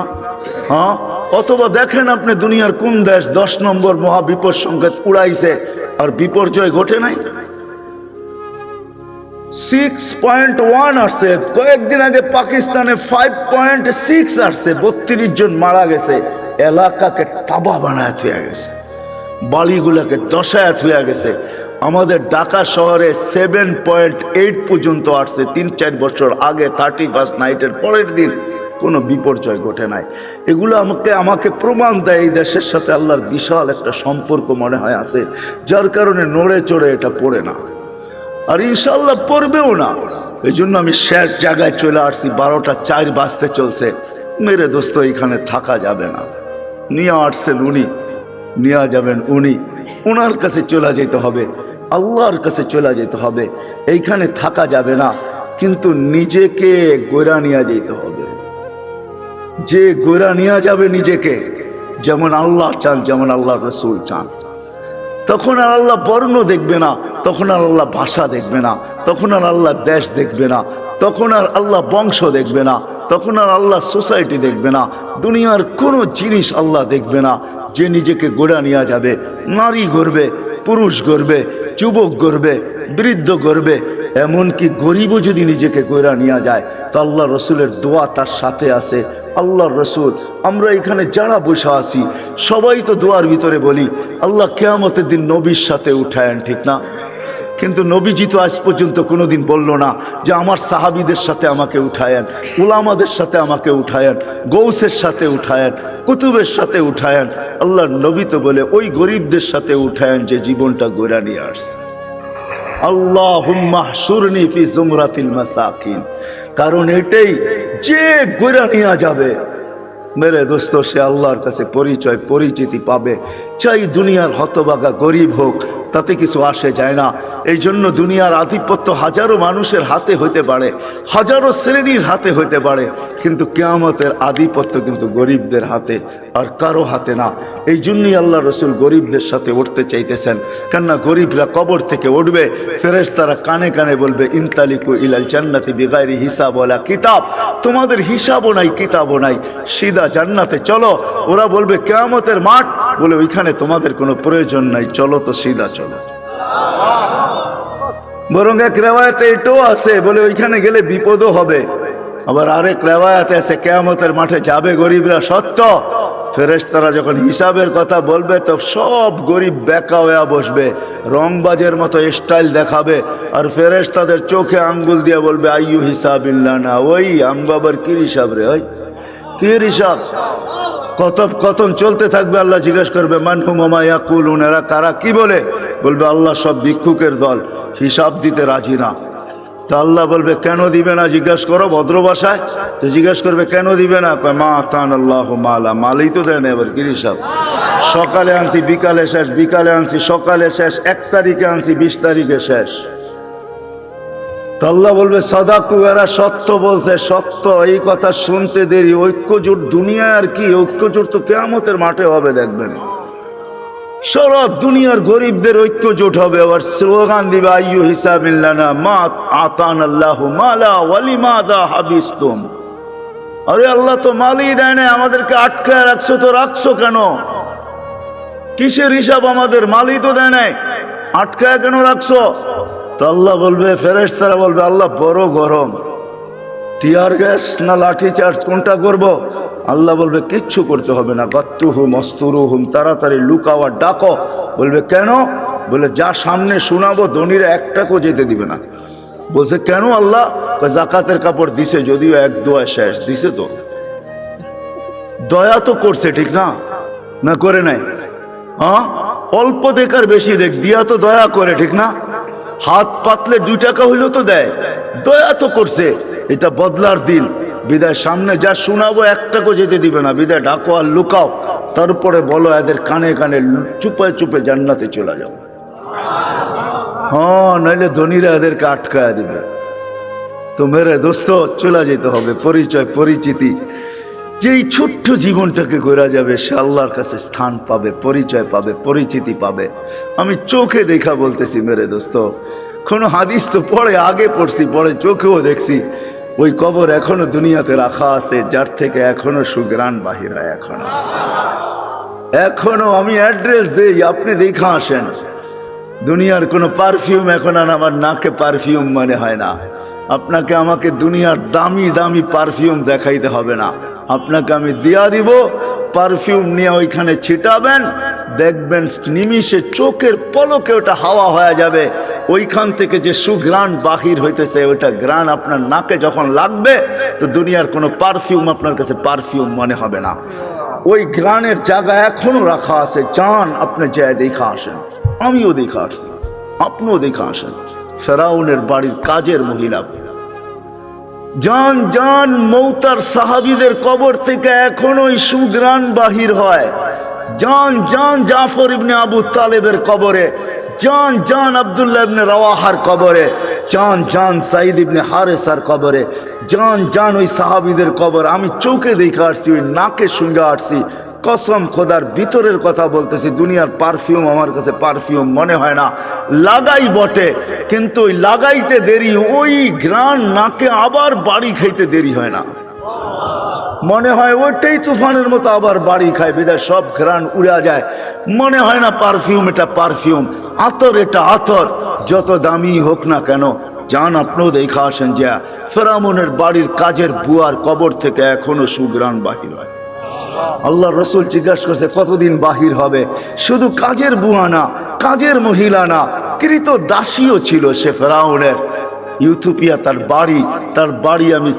হ্যাঁ, অথবা দেখেন আপনি দুনিয়ার কোন দেশ 10 নম্বর মহাবিপদ সংকেত উড়াইছে আর বিপর্যয় ঘটে নাই? 6.1 আসছে, কয়েকদিন আগে পাকিস্তানে 5.6 আসছে, 32 জন মারা গেছে, এলাকাকে তাবা বানায় থুয়া গেছে, বাড়িগুলোকে দশায় থুয়া গেছে। আমাদের ঢাকা শহরে 7.8 পর্যন্ত আসছে 3-4 বছর আগে, 31 নাইটের পরের দিন কোনো বিপর্যয় ঘটে নাই। এগুলো আমাকে প্রমাণ দেয় এই দেশের সাথে আল্লাহর বিশাল একটা সম্পর্ক মনে হয় আছে, যার কারণে নড়ে চড়ে এটা পড়ে না, আর ইনশাল্লাহ পড়বেও না। এই জন্য আমি শেষ জায়গায় চলে আসছি, 12টা 4 বাজতে চলছে। মেরে দোস্ত, এখানে থাকা যাবে না। নিয়ে আসছেন উনি, নিয়ে যাবেন উনি, ওনার কাছে চলে যেতে হবে, আল্লাহর কাছে চলে যেতে হবে। এইখানে থাকা যাবে না, কিন্তু নিজেকে গোড়া নিয়ে যেতে হবে। যে গোড়া নিয়ে যাবে নিজেকে, যেমন আল্লাহ চান, যেমন আল্লাহ রসুল চান, তখন আর আল্লাহ বর্ণ দেখবে না, তখন আর আল্লাহ ভাষা দেখবে না, তখন আর আল্লাহ দেশ দেখবে না, তখন আর আল্লাহ বংশ দেখবে না, তখন আর আল্লাহ সোসাইটি দেখবে না, দুনিয়ার কোনো জিনিস আল্লাহ দেখবে না। যে নিজেকে গোড়া নিয়ে যাবে, নারী গড়বে, পুরুষ গড়বে, যুবক গড়বে, বৃদ্ধ গড়বে, এমনকি গরিবও যদি নিজেকে গোড়া নিয়ে যায়, তো আল্লাহ রসুলের দোয়া তার সাথে আছে। আল্লাহ রসুল, আমরা এখানে যারা বসে আছি সবাই তো দোয়ার ভিতরে বলি আল্লাহ কিয়ামতের দিন নবীর সাথে উঠায়েন, ঠিক না? কিন্তু নবীজি তো আজ পর্যন্ত কোনোদিন বলল না যে আমার সাহাবীদের সাথে আমাকে উঠায়েন, উলামাদের সাথে আমাকে উঠায়েন, গৌসের সাথে উঠায়েন, কুতুবের সাথে উঠায়েন। আল্লাহর নবী তো বলে ওই গরিবদের সাথে উঠায়েন যে জীবনটা গোড়া নিয়ে আসছে। আল্লাহুম্মা হশুরনি ফি জুমরাতিল মাসাকিন, কারণ এটাই, যে গোড়া নিয়ে যাবে মেরে দোস্ত, সে আল্লাহর কাছে পরিচয় পরিচিতি পাবে। চাই দুনিয়ার হতভাগা গরিব হোক, তাতে কিছু আসে যায় না। এই জন্য দুনিয়ার আধিপত্য হাজারো মানুষের হাতে হইতে পারে, হাজারো শ্রেণীর হাতে হইতে পারে, কিন্তু কিয়ামতের আধিপত্য কিন্তু গরিবদের হাতে, আর কারো হাতে না। এই জন্যই আল্লাহ রসুল গরিবদের সাথে উঠতে চাইতেছেন, কেননা গরিবরা কবর থেকে উঠবে, ফেরেশতারা কানে কানে বলবে ইনতালিকু ইলাল জান্নাতি বিগাইরি হিসাব ওয়ালা কিতাব, তোমাদের হিসাবও নাই, কিতাবও নাই, সিধা জান্নাতে চলো। ওরা বলবে কিয়ামতের মাঠ, বলে ওইখানে তোমাদের কোনো প্রয়োজন নাই, চলো তো সিধা চলো। বরং এক রেওয়ায়াতে এটাও আছে, বলে ওইখানে গেলে বিপদও হবে। আবার আরেক রেওয়ায়াতে আছে কিয়ামতের মাঠে যাবে গরিবরা, সত্য। ফেরেশতারা যখন হিসাবের কথা বলবে, তো সব গরিব বেকা হয়ে বসবে, রংবাজের মতো স্টাইল দেখাবে, আর ফেরেশতাদের চোখে আঙ্গুল দিয়ে বলবে আইয়ু হিসাবিল্লাহ না, ওই আমবাবার কি হিসাব রে, ওই কি হিসাব? কথন চলতে থাকবে। আল্লাহ জিজ্ঞেস করবে মানহুম ওয়া মা ইয়াকুলুন, এরা কারা, কি বলে? বলবে আল্লাহ সব ভিক্ষুকের দল, হিসাব দিতে রাজি না। তা আল্লাহ বলবে কেন দিবে না, জিজ্ঞেস করো ভদ্র ভাষায়। তো জিজ্ঞেস করবে কেন দিবে না, কয় মা আতান আল্লাহ মালা, মালই তো দেন, এবার কি হিসাব? সকালে আনছি বিকালে শেষ, বিকালে আনছি সকালে শেষ, 1 তারিখে আনছি 20 তারিখে শেষ। আল্লাহ বলবে সাদাকু, এরা সত্য বলছে, সত্য। এই কথা শুনতে দেরি। ঐক্যজোট দুনিয়ায় আর কি, ঐক্যজোট তো কিয়ামতের মাঠে হবে, দেখবেন সারা দুনিয়ার গরিবদের ঐক্যজোট হবে। আবার স্লোগান দিবে আইয়ু হিসাবিল্লানা মা আতান আল্লাহু মালা ওয়ালিমাদা হাবিসতুম, আরে আল্লাহ তো মালই দেয় না, আমাদেরকে আটকায় রাখছো, তো রাখছো কেন? কিসের হিসাব আমাদের? মালই তো দেয় নাই, আটকায় কেন রাখছো? তো আল্লাহ বলবে, ফেরেশতারা বলবে আল্লাহ বড় গরম, টিয়ার গ্যাস না লাঠি চার্জ, কোনটা করব? আল্লাহ বলবে কিচ্ছু করতে হবে না, গাত্তুহুম অস্তুরুহুম, তাড়াতাড়ি লুকাও আর ডাকো। বলবে কেন? বলে যা সামনে শোনাবো ধনীরা একটাকেও যেতে দিবে না। বলছে কেন আল্লাহ? জাকাতের কাপড় দিছে, যদিও এক দোয়া শেষ দিছে, তো দয়া তো করছে, ঠিক না? না করে নাই? হ্যাঁ, অল্প দেখার বেশি দেখ, দিয়া তো দয়া করে, ঠিক না? হাত পাতলে 2 টাকা হইলেও তো দেয়, দয়া তো করছে। এটা বদলার দিন, বিদায় সামনে যা শোনাবো একটাকেও যেতে দিবে না, বিদায় ডাকো আর লুকাও, তারপরে বলো এদের কানে কানে চুপে চুপে জান্নাতে চলে যাও। হ্যাঁ, নইলে ধনীরা এদেরকে আটকায় দিবে। তো মেরে দোস্ত, চলে যেতে হবে, পরিচয় পরিচিতি যেই ছোট্ট জীবনটাকে গড়া যাবে সে আল্লাহর কাছে স্থান পাবে, পরিচয় পাবে, পরিচিতি পাবে। আমি চোখে দেখা বলতেছি মেরে দোস্ত, কোনো হাদিস তো পড়ে আগে পড়ছি, পরে চোখেও দেখছি, ওই কবর এখনো দুনিয়াতে রাখা আছে, যার থেকে এখনো সুগ্রাণ বাহির হয়। এখনো আমি অ্যাড্রেস দেই, আপনি দেখা আসেন। দুনিয়ার কোনো পারফিউম এখন আর আমার নাকে পারফিউম মনে হয় না। আপনাকে আমাকে দুনিয়ার দামি দামি পারফিউম দেখাইতে হবে না, আপনাকে আমি দিয়া দিব, পারফিউম নিয়ে ওইখানে ছিটাবেন, দেখবেন নিমিষে চোখের পলকে ওটা হাওয়া হয়ে যাবে। ওইখান থেকে যে সুঘ্রাণ বাহির হইতেছে, ওটা ঘ্রাণ আপনার নাকে যখন লাগবে তো দুনিয়ার কোনো পারফিউম আপনার কাছে পারফিউম মনে হবে না। ওই ঘ্রাণের জায়গা এখনো রাখা আছে, যান আপনি যায় দেখা আসেন। আমিও দেখা আসছি, আপনিও দেখা আসেন। ফেরাউনের বাড়ির কাজের মহিলা, জান জান মৌতার সাহাবীদের কবর থেকে এখনো ওই সুঘ্রাণ বাহির হয়। জান জান জাফর ইবনে আবু তালেবের কবরে, জান জান আব্দুল্লাহ ইবনে রাওয়াহার কবরে, জান জান সাইদ ইবনে হারেসার কবরে, জান জান ওই সাহাবীদের কবর আমি চোখে দেখে আসছি, ওই নাকে শুনে আসছি। কসম খোদার ভিতরের কথা বলতেছি, দুনিয়ার পারফিউম আমার কাছে পারফিউম মনে হয় না। লাগাই বটে, কিন্তু ওই লাগাইতে দেরি, ওই ঘ্রাণ নাকে আবার বাড়ি খাইতে দেরি হয় না। মনে হয় ওইটাই তুফানের মতো আবার বাড়ি খায়, বিদায় সব ঘ্রাণ উড়া যায়। মনে হয় না পারফিউম এটা পারফিউম, আতর এটা আতর, যত দামি হোক না কেন। যান আপনিও দেখা আসেন যে ফেরাউনের বাড়ির কাজের বুয়ার কবর থেকে এখনো সুঘ্রাণ বাহির হয়। আল্লাহ রসুল জিজ্ঞাসা করছে কতদিন বাহির হবে? শুধু কাজের বুয়া না, কাজের মহিলা না, কৃত দাসীও ছিল সে ফেরাউনের। ইউথোপিয়া তার বাড়ি আমি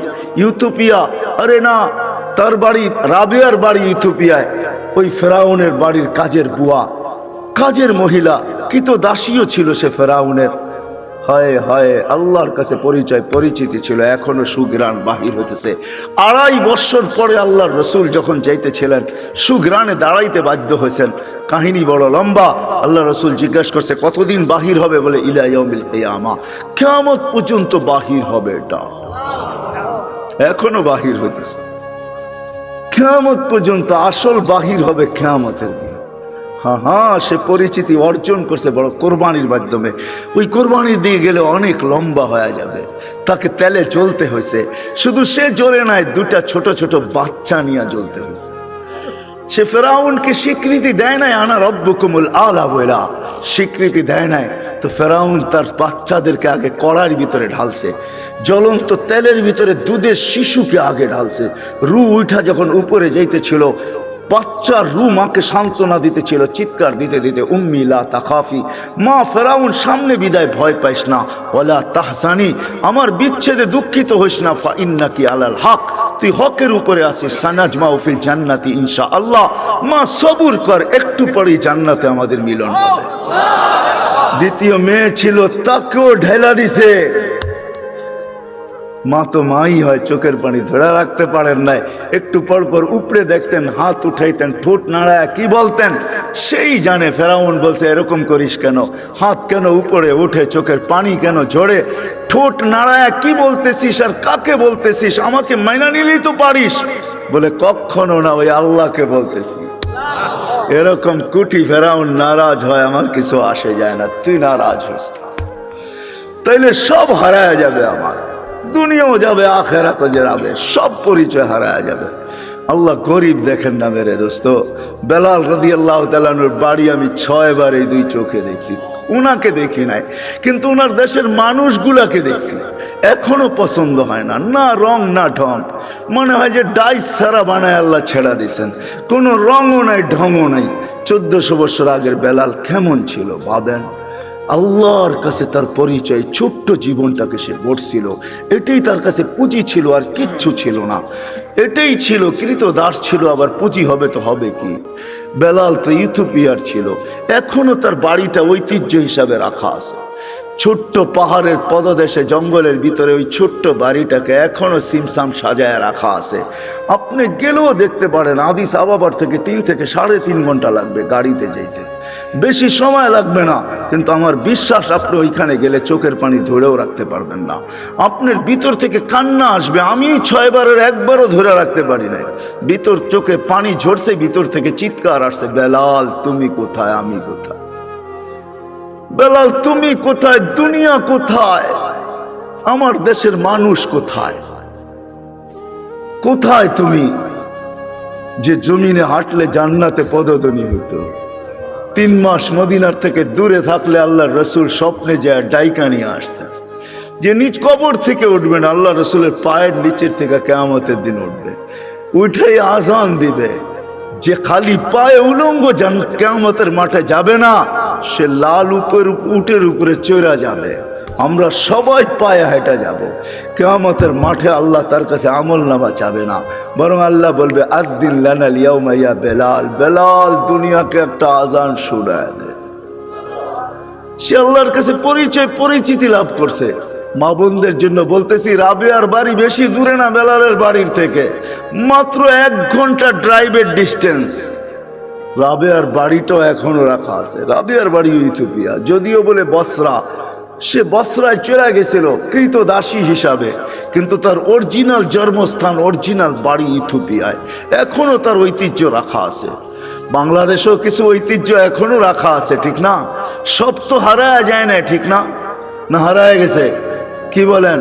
ইউথোপিয়া, আরে না, তার বাড়ি রাবেয়ার বাড়ি ইউথোপিয়ায়। ওই ফেরাউনের বাড়ির কাজের বুয়া, কাজের মহিলা, কৃত দাসীও ছিল সে ফেরাউনের। হায় হায়, আল্লাহর কাছে পরিচয় পরিচিতি ছিল, এখনো সুঘ্রাণ বাহির হতেছে। 2.5 বছর পরে আল্লাহর রসুল যখন যাইতেছিলেন, সুঘ্রাণে দাঁড়াইতে বাধ্য হয়েছেন। কাহিনী বড় লম্বা। আল্লাহ রসুল জিজ্ঞাসা করছে কতদিন বাহির হবে? বলে ইলা ইয়াউমিল কিয়ামা, কিয়ামত পর্যন্ত বাহির হবে। এটা এখনো বাহির হইতেছে, কিয়ামত পর্যন্ত আসল বাহির হবে কিয়ামতের দিন। হ্যাঁ, সে পরিচিতি অর্জন করছে বড় কোরবানির মাধ্যমে। ওই কোরবানির দিকে গেলে অনেক লম্বা হয়ে যাবে, তাকে তেলে জ্বলতে হয়েছে। শুধু সে জ্বলে নাই, 2টা ছোট ছোট বাচ্চা নিয়ে জ্বলতে হয়েছে। সে ফেরাউনকে স্বীকৃতি দেয় নাই, আনা রব্বুকুমুল আলা বলা স্বীকৃতি দেয় নাই। তো ফেরাউন তার বাচ্চাদেরকে আগে কড়ার ভিতরে ঢালছে, জ্বলন্ত তেলের ভিতরে দুধের শিশুকে আগে ঢালছে। রু উঠা যখন উপরে যাইতেছিল, বাচ্চার রু মাকে সান্ত্বনা দিতেছিল, চিৎকার দিতে দিতে, উম্মি লা তাখাফি, মা ফেরাউন সামনে বিদায়, ভয় পাইস না, ওয়ালা তাহজানি, আমার বিচ্ছেদে দুঃখিত হইস না, ফা ইন্নাকি আলাল হক, তুই হকের উপরে আছিস, সানাজমাউ ফিল জান্নাতি ইনশাআল্লাহ, মা সবুর কর, একটু পরেই জান্নাতে আমাদের মিলন হবে। দ্বিতীয় মেয়ে ছিল, তাকেও ঢেলা দিছে। মা তো মাই হয়, চোখের পানি ধরে রাখতে পারেন নাই, একটু পর পর উপরে দেখতেন, হাত উঠাইতেন, ঠোঁট নাড়ায় কি বলতেন সেই জানে। ফেরাউন বলছে এরকম করিস কেন, হাত কেন উপরে উঠে, চোখের পানি কেন ঝরে, ঠোঁট নাড়ায় কি বলতেছিস আর কাকে বলতেছিস, আমাকে মাইনা নিলেই তো পারিস। বলে কখনো না, ওই আল্লাহকে বলতেছি। এরকম কুটি ফেরাউন নারাজ হয়, আমার কিছু আসে যায় না, তুই নারাজ হইস না, তাইলে সব হারায় যাবে, আমার দুনিয়াও যাবে, আখেরাতও যাবে, সব পরিচয় হারায় যাবে। আল্লাহ গরিব দেখেন না মেরে দোস্ত। বেলাল রাদিয়াল্লাহু তাআলা আনহুর বাড়ি আমি 6 বার এই 2 চোখে দেখছি। উনাকে দেখি নাই, কিন্তু উনার দেশের মানুষগুলাকে দেখছি। এখনো পছন্দ হয় না, না রং না ঢং, মনে হয় যে ডাইস সারা বানায় আল্লাহ ছেড়া দিয়েছেন, কোনো রঙও নাই ঢংও নাই। 1400 বছর আগের বেলাল কেমন ছিল ভাবেন। আল্লাহর কাছে তার পরিচয়, ছোট্ট জীবনটাকে সে গড়ছিল, এটাই তার কাছে পুঁজি ছিল, আর কিচ্ছু ছিল না। এটাই ছিল, কৃতদাস ছিল, আবার পুঁজি হবে তো হবে কি। বেলাল তো ইথিওপিয়ার ছিল, এখনো তার বাড়িটা ঐতিহ্য হিসাবে রাখা আছে। ছোট্ট পাহাড়ের পদদেশে জঙ্গলের ভিতরে ওই ছোট্ট বাড়িটাকে এখনো সিমসাম সাজায় রাখা আছে। আপনি গেলেও দেখতে পারেন, আদিস আবাবার থেকে 3 থেকে 3.5 ঘন্টা লাগবে গাড়িতে যেতে। বেশি সময় লাগবে না, কিন্তু আমার বিশ্বাস আপনি ওইখানে গেলে চোখের পানি ধরেও রাখতে পারবেন না। আপনার ভিতর থেকে কান্না আসবে। আমি 6 বারের একবারও ধরে রাখতে পারি না, ভিতর চোখে পানি ঝরছে, ভিতর থেকে চিৎকার আসছে, বেলাল তুমি কোথায়, আমি কোথায়, বেলাল তুমি কোথায়, দুনিয়া কোথায়, আমার দেশের মানুষ কোথায়, কোথায় তুমি যে জমিনে হাঁটলে জান্নাতে পদধ্বনি হতো। 3 মাস মদিনার থেকে দূরে থাকলে আল্লাহর রসুল স্বপ্নে যায় ডাইকা নিয়ে আসতেন, যে নিজ কবর থেকে উঠবেন, আল্লাহ রসুলের পায়ের নিচের থেকে কিয়ামতের দিন উঠবে, উঠেই আজান দিবে, যে খালি পায়ে উলঙ্গ কিয়ামতের মাঠে যাবে না, সে লাল উটের উপরে চড়া যাবে। আমরা সবাই পায়ে হেঁটে যাব কিয়ামতের মাঠে। আল্লাহ তার কাছে আমল নামা চাবে না, বরং আল্লাহ বলবে আযদিন লানাল ইয়াউমা ইয়া বেলাল, বেলাল দুনিয়াকে একটা আজান শোনায় দে। সে আল্লাহর কাছে পরিচিতি লাভ করছে। মা বোনদের জন্য বলতেছি, রাবেয়ার বাড়ি বেশি দূরে না বেলালের বাড়ির থেকে, মাত্র 1 ঘন্টা ড্রাইভের ডিস্টেন্স। রাবেয়ার বাড়িটাও এখনো রাখা আছে। রাবেয়ার বাড়ি ইথিওপিয়া, যদিও বলে বসরা, সে বসরায় চলে গেছিল কৃতদাসী হিসাবে, কিন্তু তার অরিজিনাল জন্মস্থান, অরিজিনাল বাড়ি ইথিওপিয়ায়। এখনো তার ঐতিহ্য রাখা আছে। বাংলাদেশেও কিছু ঐতিহ্য এখনো রাখা আছে, ঠিক না? সব তো হারায় যায় না, ঠিক না? না হারায় গেছে? কি বলেন?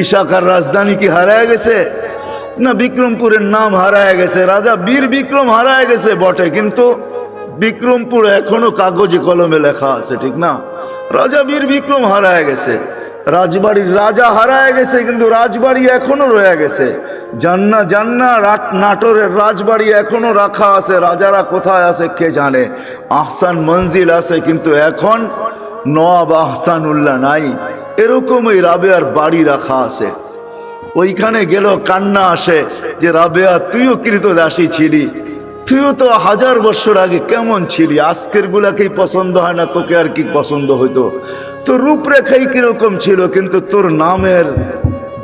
ইশাকার রাজধানী কি হারায় গেছে? না বিক্রমপুরের নাম হারায় গেছে, রাজা বীর বিক্রম হারায় গেছে বটে, কিন্তু বিক্রমপুর এখনো কাগজে কলমে লেখা আছে, ঠিক না? রাজা বীর বিক্রম হারায় গেছে, রাজবাড়ির রাজা হারায় গেছে, কিন্তু রাজবাড়ি এখনো রয়ে গেছে। জান্না নাটোরের রাজবাড়ি এখনো রাখা আছে, রাজারা কোথায় আছে কে জানে। আহসান মঞ্জিল আছে, কিন্তু এখন নওয়াব আহসানুল্লাহ নাই। এরকমই রাবেয়ার বাড়ি রাখা আছে। ওইখানে গেল কান্না আসে যে রাবেয়া তুইও কৃতদাসী ছিলি, তুইও তো 1000 বছর আগে কেমন ছিলি, আজকের গুলাকেই পছন্দ হয় না, তোকে আর কি পছন্দ হইতো? তোর রূপরেখাই কিরকম ছিল, কিন্তু তোর নামের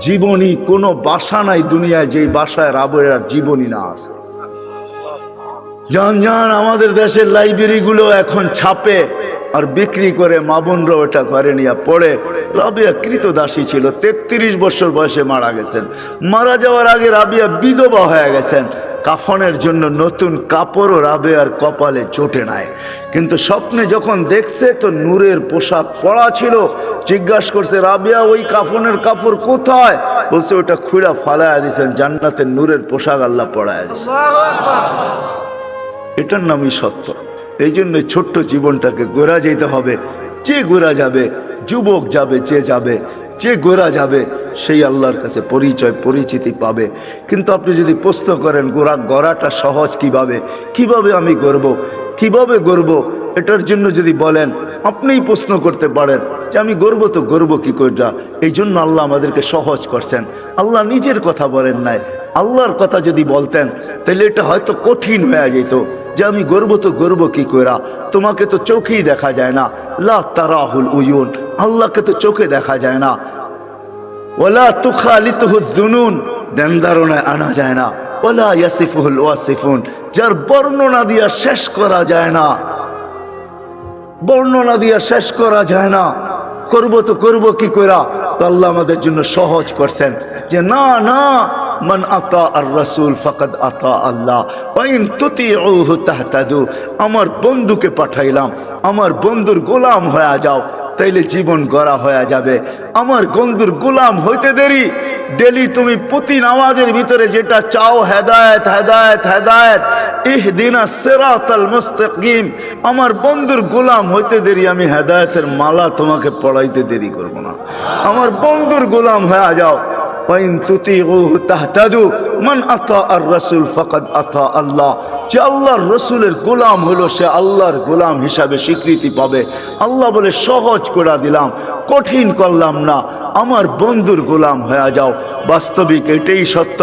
জীবনী কোনো বাসা নাই দুনিয়ায় যেই বাসায় রাবেয়ার জীবনী না আছে। জান আমাদের দেশের লাইব্রেরি গুলো এখন ছাপে আর বিক্রি করে, মা বোনরা ওটা ঘরে নিয়ে পড়ে। রাবেয়া কৃতদাসী ছিল, 33 বছর বয়সে মারা গেছেন। মারা যাওয়ার আগে রাবেয়া বিধবা হয়ে গেছেন। কাফনের জন্য নতুন কাপড়ও রাবেয়ার কপালে জোটে নাই, কিন্তু স্বপ্নে যখন দেখছে তো নূরের পোশাক পরা ছিল। জিজ্ঞাসা করছে, রাবেয়া ওই কাফনের কাপড় কোথায়? বলছে ওটা খুঁড়া ফালায়া দিয়েছেন, জান্নাতের নূরের পোশাক আল্লাহ পরায়া দিয়েছেন। এটার নামই সত্য। এই জন্য ছোট্ট জীবনটাকে গোরা যেতে হবে। যে গোরা যাবে, যুবক যাবে, যে গোরা যাবে সেই আল্লাহর কাছে পরিচিতি পাবে। কিন্তু আপনি যদি প্রশ্ন করেন গড়াটা সহজ কিভাবে আমি গড়ব, এটার জন্য যদি বলেন, আপনিই প্রশ্ন করতে পারেন যে আমি গড়ব কি করে। এই জন্য আল্লাহ আমাদেরকে সহজ করছেন। আল্লাহ নিজের কথা বলেন নাই, আল্লাহর কথা যদি বলতেন তাহলে এটা হয়তো কঠিন হয়ে যেত, যে আমি গর্ব কি কইরা, তোমাকে তো চোখেই দেখা যায় না। লা তারাহুল উয়ুন, আল্লাহকে তো চোখে দেখা যায় না। ওয়ালা তুখালিতুহু যুনুন, দেনদারণায় আনা যায় না। ওয়ালা ইয়াসিফুহুল ওয়াসিফুন, যার বর্ণনা দিয়া শেষ করা যায় না, করব কি কইরা। তো আল্লাহ আমাদের জন্য সহজ করছেন যে না মান আতা আর রাসূল ফাকাদ আতা আল্লাহ ওয়া ইন তুতিউহু তাহতাদু। আমার বন্ধুকে পাঠাইলাম, আমার বন্ধুর গোলাম হয়ে যাও, তাইলে জীবন গড়া হয়ে যাবে। আমার বন্ধুর গোলাম হইতে দেরি, ডেলি তুমি প্রতি নামাজের ভিতরে যেটা চাও, হেদায়েত হেদায়েত হেদায়েত, ইহদিনাস সিরাতাল মুস্তাকিম, আমার বন্ধুর গোলাম হইতে দেরি, আমি হেদায়েতের মালা তোমাকে পড়াইতে দেরি করব না। আমার বন্ধুর গোলাম হয়ে যাও। ওয়াইন তুতিউহু তাহতাদু, মান আতা আর রাসূল ফাকাদ আতা আল্লাহ। যে আল্লাহর রসুলের গোলাম হলো সে আল্লাহর গোলাম হিসাবে স্বীকৃতি পাবে। আল্লাহ বলে সহজ করে দিলাম, কঠিন করলাম না, আমার বন্ধুর গোলাম হয়ে যাও। বাস্তবিক এটাই সত্য,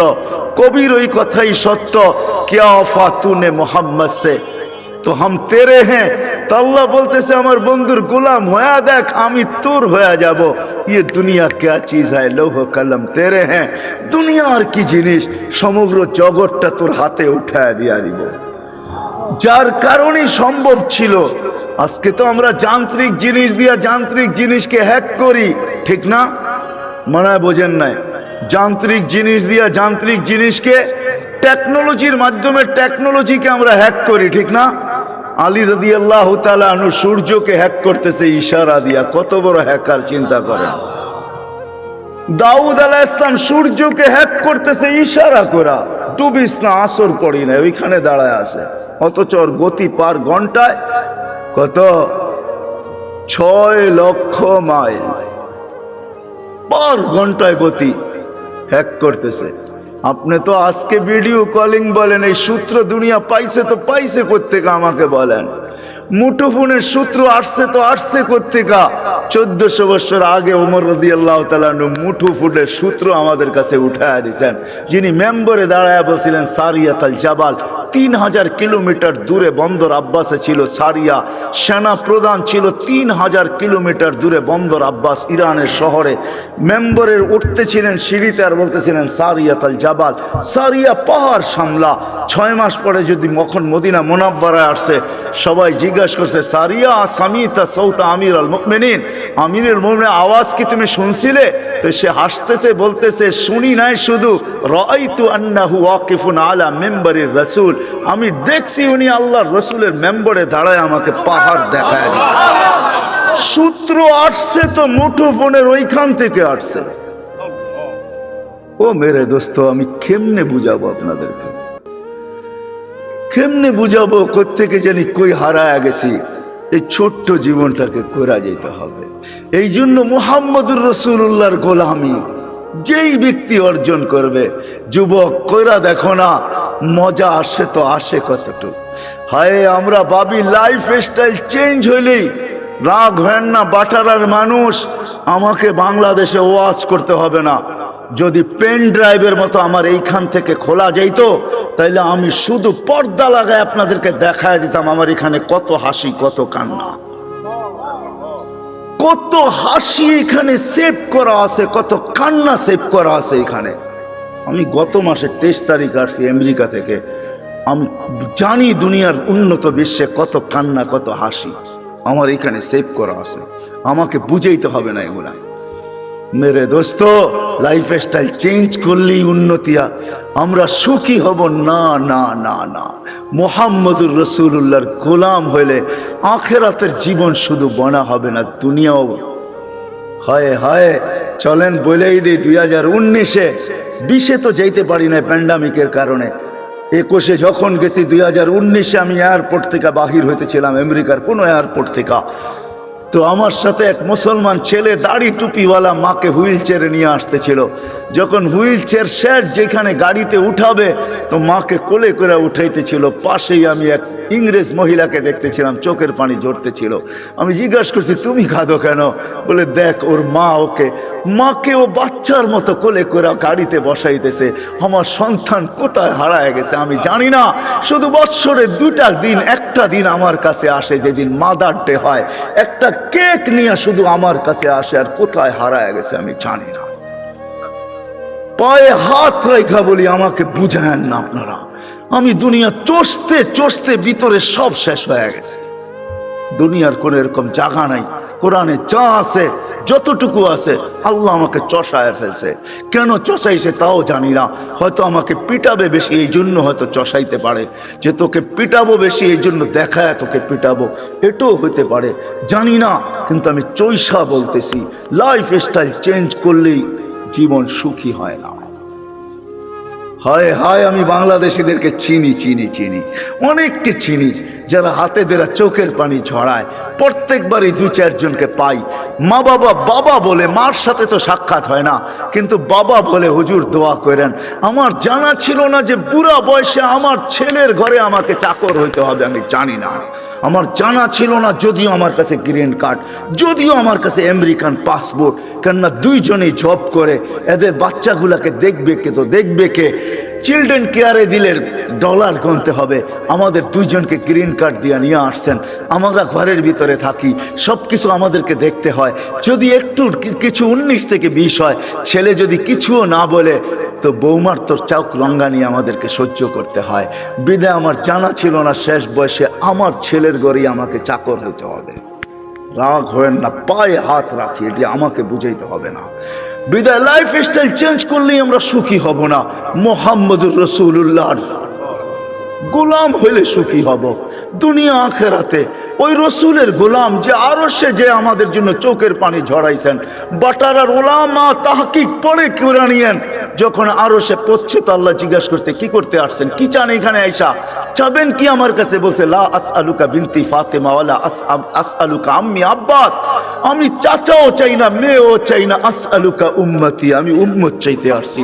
কবির ওই কথাই সত্য, क्या वफा तूने मोहम्मद से तो हम तेरे हैं। तो अल्लाह बोलतेছে আমার বন্ধুর গোলাম হয়ে দেখ, আমি তোর হয়ে যাব। ये दुनिया क्या चीज है, लौह कलम तेरे हैं। দুনিয়া আর কি জিনিস, সমগ্র জগৎটা তোর হাতে উঠায় দিয়া দিব। যার কারণে সম্ভব ছিল আজকে তো আমরা যান্ত্রিক জিনিস দিয়া যান্ত্রিক জিনিসকে হ্যাক করি, ঠিক না? মনে হয় বোঝেন নাই? যান্ত্রিক জিনিস দিয়া যান্ত্রিক জিনিসকে, টেকনোলজির মাধ্যমে টেকনোলজিকে আমরা হ্যাক করি, ঠিক না? আলী রাদিয়াল্লাহু তাআলা আনহু সূর্যকে হ্যাক করতেছে ইশারা দিয়া। কত বড় হ্যাকার চিন্তা করেন। দাউদ আলাইহিস সালাম সূর্যকে হ্যাক করতেছে ইশারা করা, ডুবিস না, আসর পড়ি না, ওইখানে দাঁড়ায় আছে। অথচ ওর গতি পার ঘন্টায় কত? 6 লক্ষ মাইল পার ঘন্টায় গতি, হ্যাক করতেছে। আপনি তো আজকে ভিডিও কলিং বলেন, এই সূত্র দুনিয়া পাইছে তো পাইছে কোত্থেকে আমাকে বলেন? মুঠোফোনের সূত্র আসছে তো আসছে কোত্থেকে? 1400 বছর আগে ওমর রাদিয়াল্লাহু তাআলা মুঠোফোনের সূত্র আমাদের কাছে উঠায় দিয়েছেন, যিনি মেম্বরে দাঁড়ায় বলছিলেন সারিয়াতুল জাবাল। 3000 কিলোমিটার দূরে বন্দর আব্বাসে ছিল সারিয়া, সেনা প্রধান ছিল 3000 কিলোমিটার দূরে বন্দর আব্বাস ইরানের শহরে। মেম্বরের উঠতেছিলেন সিঁড়িতে আর বলতেছিলেন সারিয়াতুল জাবাল, সারিয়া পাহাড় সামলা। 6 মাস পরে যদি মখন মদিনা মুনাব্বারায় আসছে, সবাই জিজ্ঞাসা করছে সারিয়া সামিতা সৌতা আমির আল মুমিনিন, আমিরুল মুমিনিনের আওয়াজ কি তুমি শুনছিলে? তো সে হাসতেছে, বলতেছে শুনি নাই, শুধু রাআইতু আন্নাহু ওয়াকিফুন আলা মিম্বারির রাসূল, আমি দেখছি উনি আল্লাহর রাসূলের মেম্বরে দাঁড়ায় আমাকে পাহাড় দেখায়। সূত্র আসছে তো মুঠোফোনের ওইখান থেকে আসছে। ও মেরে দোস্ত, আমি কেমনে বুঝাবো আপনাদেরকে? কেমনে বুঝাবো? কোত্থেকে জানি কই হারায় গেছি। এই ছোট্ট জীবনটাকে করা যেতে হবে। এই জন্য মুহাম্মদুর রাসূলুল্লাহর গোলামি যেই ব্যক্তি অর্জন করবে, যুবক কইরা দেখো না, মজা আসে তো আসে কতটুকু। হায় আমরা ভাবি লাইফ স্টাইল চেঞ্জ হইলেই রাগ হয় না। বাটারার মানুষ, আমাকে বাংলাদেশে ওয়াজ করতে হবে না। যদি পেন ড্রাইভের মতো আমার এইখান থেকে খোলা যাইতো, তাইলে আমি শুধু পর্দা লাগায় আপনাদেরকে দেখায় দিতাম আমার এখানে কত হাসি, কত কান্না, কত হাসি এখানে সেভ করা আছে, কত কান্না সেভ করা আছে এখানে। আমি গত মাসে 23 তারিখ আসছি আমেরিকা থেকে। আমি জানি দুনিয়ার উন্নত বিশ্বে কত কান্না, কত হাসি আমার এখানে সেভ করা আছে। আমাকে বুঝাইতে হবে না এগুলা। মেরে দোস্ত, লাইফ স্টাইল চেঞ্জ করলেই উন্নতিয়া, আমরা সুখী হব না। না না না, মুহাম্মদুর রাসূলুল্লাহর গোলাম হইলে আখিরাতের জীবন শুধু বনা হবে না, দুনিয়াও। হায় হায়, চলেন বলেই দিই 2019-এ 20-এ তো যাইতে পারি না প্যান্ডামিকের কারণে। 21-এ যখন গেছি, 2019-এ আমি এয়ারপোর্ট থেকে বাহির হইতেছিলাম, আমেরিকার কোনো এয়ারপোর্ট থেকে। তো আমার সাথে এক মুসলমান ছেলে দাড়ি টুপিওয়ালা মাকে হুইল চেয়ারে নিয়ে আসতেছিল। যখন হুইল চেয়ার শেষ যেখানে গাড়িতে উঠাবে, তো মাকে কোলে করে উঠাইতেছিল। পাশেই আমি এক ইংরেজ মহিলাকে দেখতেছিলাম, চোখের পানি ঝরতেছিল। আমি জিজ্ঞাসা করছি তুমি কাঁদো কেন? বলে দেখ ওর মা মাকে ও বাচ্চার মতো কোলে করে গাড়িতে বসাইতেছে। আমার সন্তান কোথায় হারায় গেছে আমি জানি না। শুধু বৎসরে 2টা দিন, একটা দিন আমার কাছে আসে যেদিন মাদার ডে হয়, একটা কেক নিয়ে শুধু আমার কাছে আসে, আর কোথায় হারায় গেছে আমি জানি না। পায়ে হাত রেখা বলি আমাকে বুঝায়েন না আপনারা। আমি দুনিয়া চষতে চষতে ভিতরে সব শেষ হয়ে গেছে। দুনিয়ার কোন এরকম জায়গা নাই। কোরআনে যা আছে, যতটুকু আছে, আল্লাহ আমাকে চষায় ফেলছে। কেন চষাইছে তাও জানি না। হয়তো আমাকে পিটাবে বেশি, এই জন্য হয়তো চষাইতে পারে, যে তোকে পিটাবো বেশি এই জন্য দেখায় তোকে পিটাবো, এটাও হইতে পারে, জানি না। কিন্তু আমি চৈষা বলতেছি, লাইফ স্টাইল চেঞ্জ করলেই জীবন সুখী হয় না। হায় হায়, আমি বাংলাদেশিদেরকে চিনি, অনেককে চিনি, যারা হাতে দেরা চোখের পানি ঝরায়। প্রত্যেকবারই 2-4 জনকে পাই। মা বাবা বলে, মার সাথে তো সাক্ষাৎ হয় না, কিন্তু বাবা বলে হুজুর দোয়া করেন। আমার জানা ছিল না যে বুড়া বয়সে আমার ছেলের ঘরে আমাকে চাকর হইতে হবে, আমি জানি না। আমার জানা ছিল না, যদিও আমার কাছে গ্রিন কার্ড, যদিও আমার কাছে আমেরিকান পাসপোর্ট, কেননা 2 জনেই জব করে। এদের বাচ্চাগুলাকে দেখবে কে? চিলড্রেন কেয়ারে দিলে ডলার গুনতে হবে, আমাদের দুইজনকে গ্রিন কার্ড দিয়ে নিয়ে আসছেন। আমরা ঘরের ভিতরে থাকি, সব কিছু আমাদেরকে দেখতে হয়। যদি একটু কিছু 19 থেকে 20 হয়, ছেলে যদি কিছুও না বলে, তো বৌমার তোর চাউক রঙ্গানি আমাদেরকে সহ্য করতে হয়। বিদায় আমার জানা ছিল না শেষ বয়সে আমার ছেলের ঘরেই আমাকে চাকর হতে হবে। রাগ হয়েন না, পায়ে হাত রাখি, এটি আমাকে বুঝাইতে হবে না। বিদায় লাইফ স্টাইল চেঞ্জ করলেই আমরা সুখী হব না, মুহাম্মদুর রাসূলুল্লাহর গোলাম হইলে সুখী হব দুনিয়া আখেরাতে। ওই রসুলের গোলাম যে আরশে যে আমাদের জন্য চোখের পানি ঝরাইছেন, বাটারার ওলামা তাহকিক পড়ে কুরআনিয়ান যখন আরশে পৌঁছে তো আল্লাহ জিজ্ঞাসা করতে, কি করতে আসছেন, কি চান এখানে আইসা, চাবেন কি আমার কাছে? বলছে লা আসআলুকা বিনতি ফাতেমা ওয়ালা আসআলুকা আম্মি আব্বাস, আমি চাচাও চাই না, মেয়েও চাই না, আসআলুকা উম্মতি, আমি উম্মত চাইতে আসছি।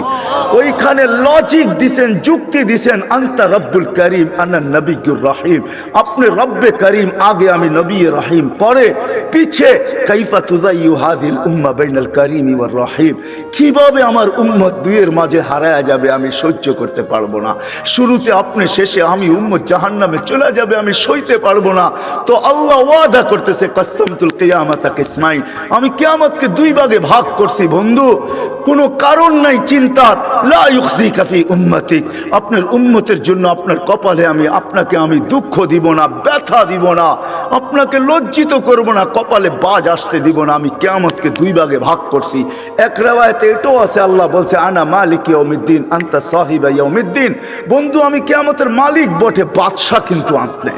ওইখানে লজিক দিছেন, যুক্তি দিছেন, আনতা রব্বুল করিম আনা নবিয়্যুর রহিম, আপনি রব্বে করিম আগে, আমি নবী রহিম পরে, পিছে কাইফা তুযাইয়ু হাযিল উম্মাহ বাইনাল করিম ওয়ার রহিম, কিভাবে আমার উম্মত দুইয়ের মাঝে হারায়া যাবে আমি সহ্য করতে পারবো না। শুরুতে আপনি, শেষে আমি, উম্মত জাহান্নামে চলে যাবে আমি সইতে পারবো না। তো আল্লাহ ওয়াদা করতেছে কাসসামতুল কিয়ামাতা কিসমাইন, আমি কিয়ামতকে দুই ভাগে ভাগ করছি বন্ধু, কোনো কারণ নাই চিন্তার। লা ইউখজিকা ফি উম্মতিক, আপনার উম্মতের জন্য আপনার কপালে আপনাকে আমি দুঃখ দিব না, ব্যথা দিব না, আপনাকে লজ্জিত করব না, কপালে বাজ আসতে দিব না। আমি কিয়ামতকে দুই ভাগে ভাগ করছি। এক riwayate এটাও আছে, আল্লাহ বলছে আনা মালিক ইয়াউমিদ্দিন আনতা সাহিবা ইয়াউমিদ্দিন, বন্ধু আমি কিয়ামতের মালিক বটে, বাদশা কিন্তু আপনি।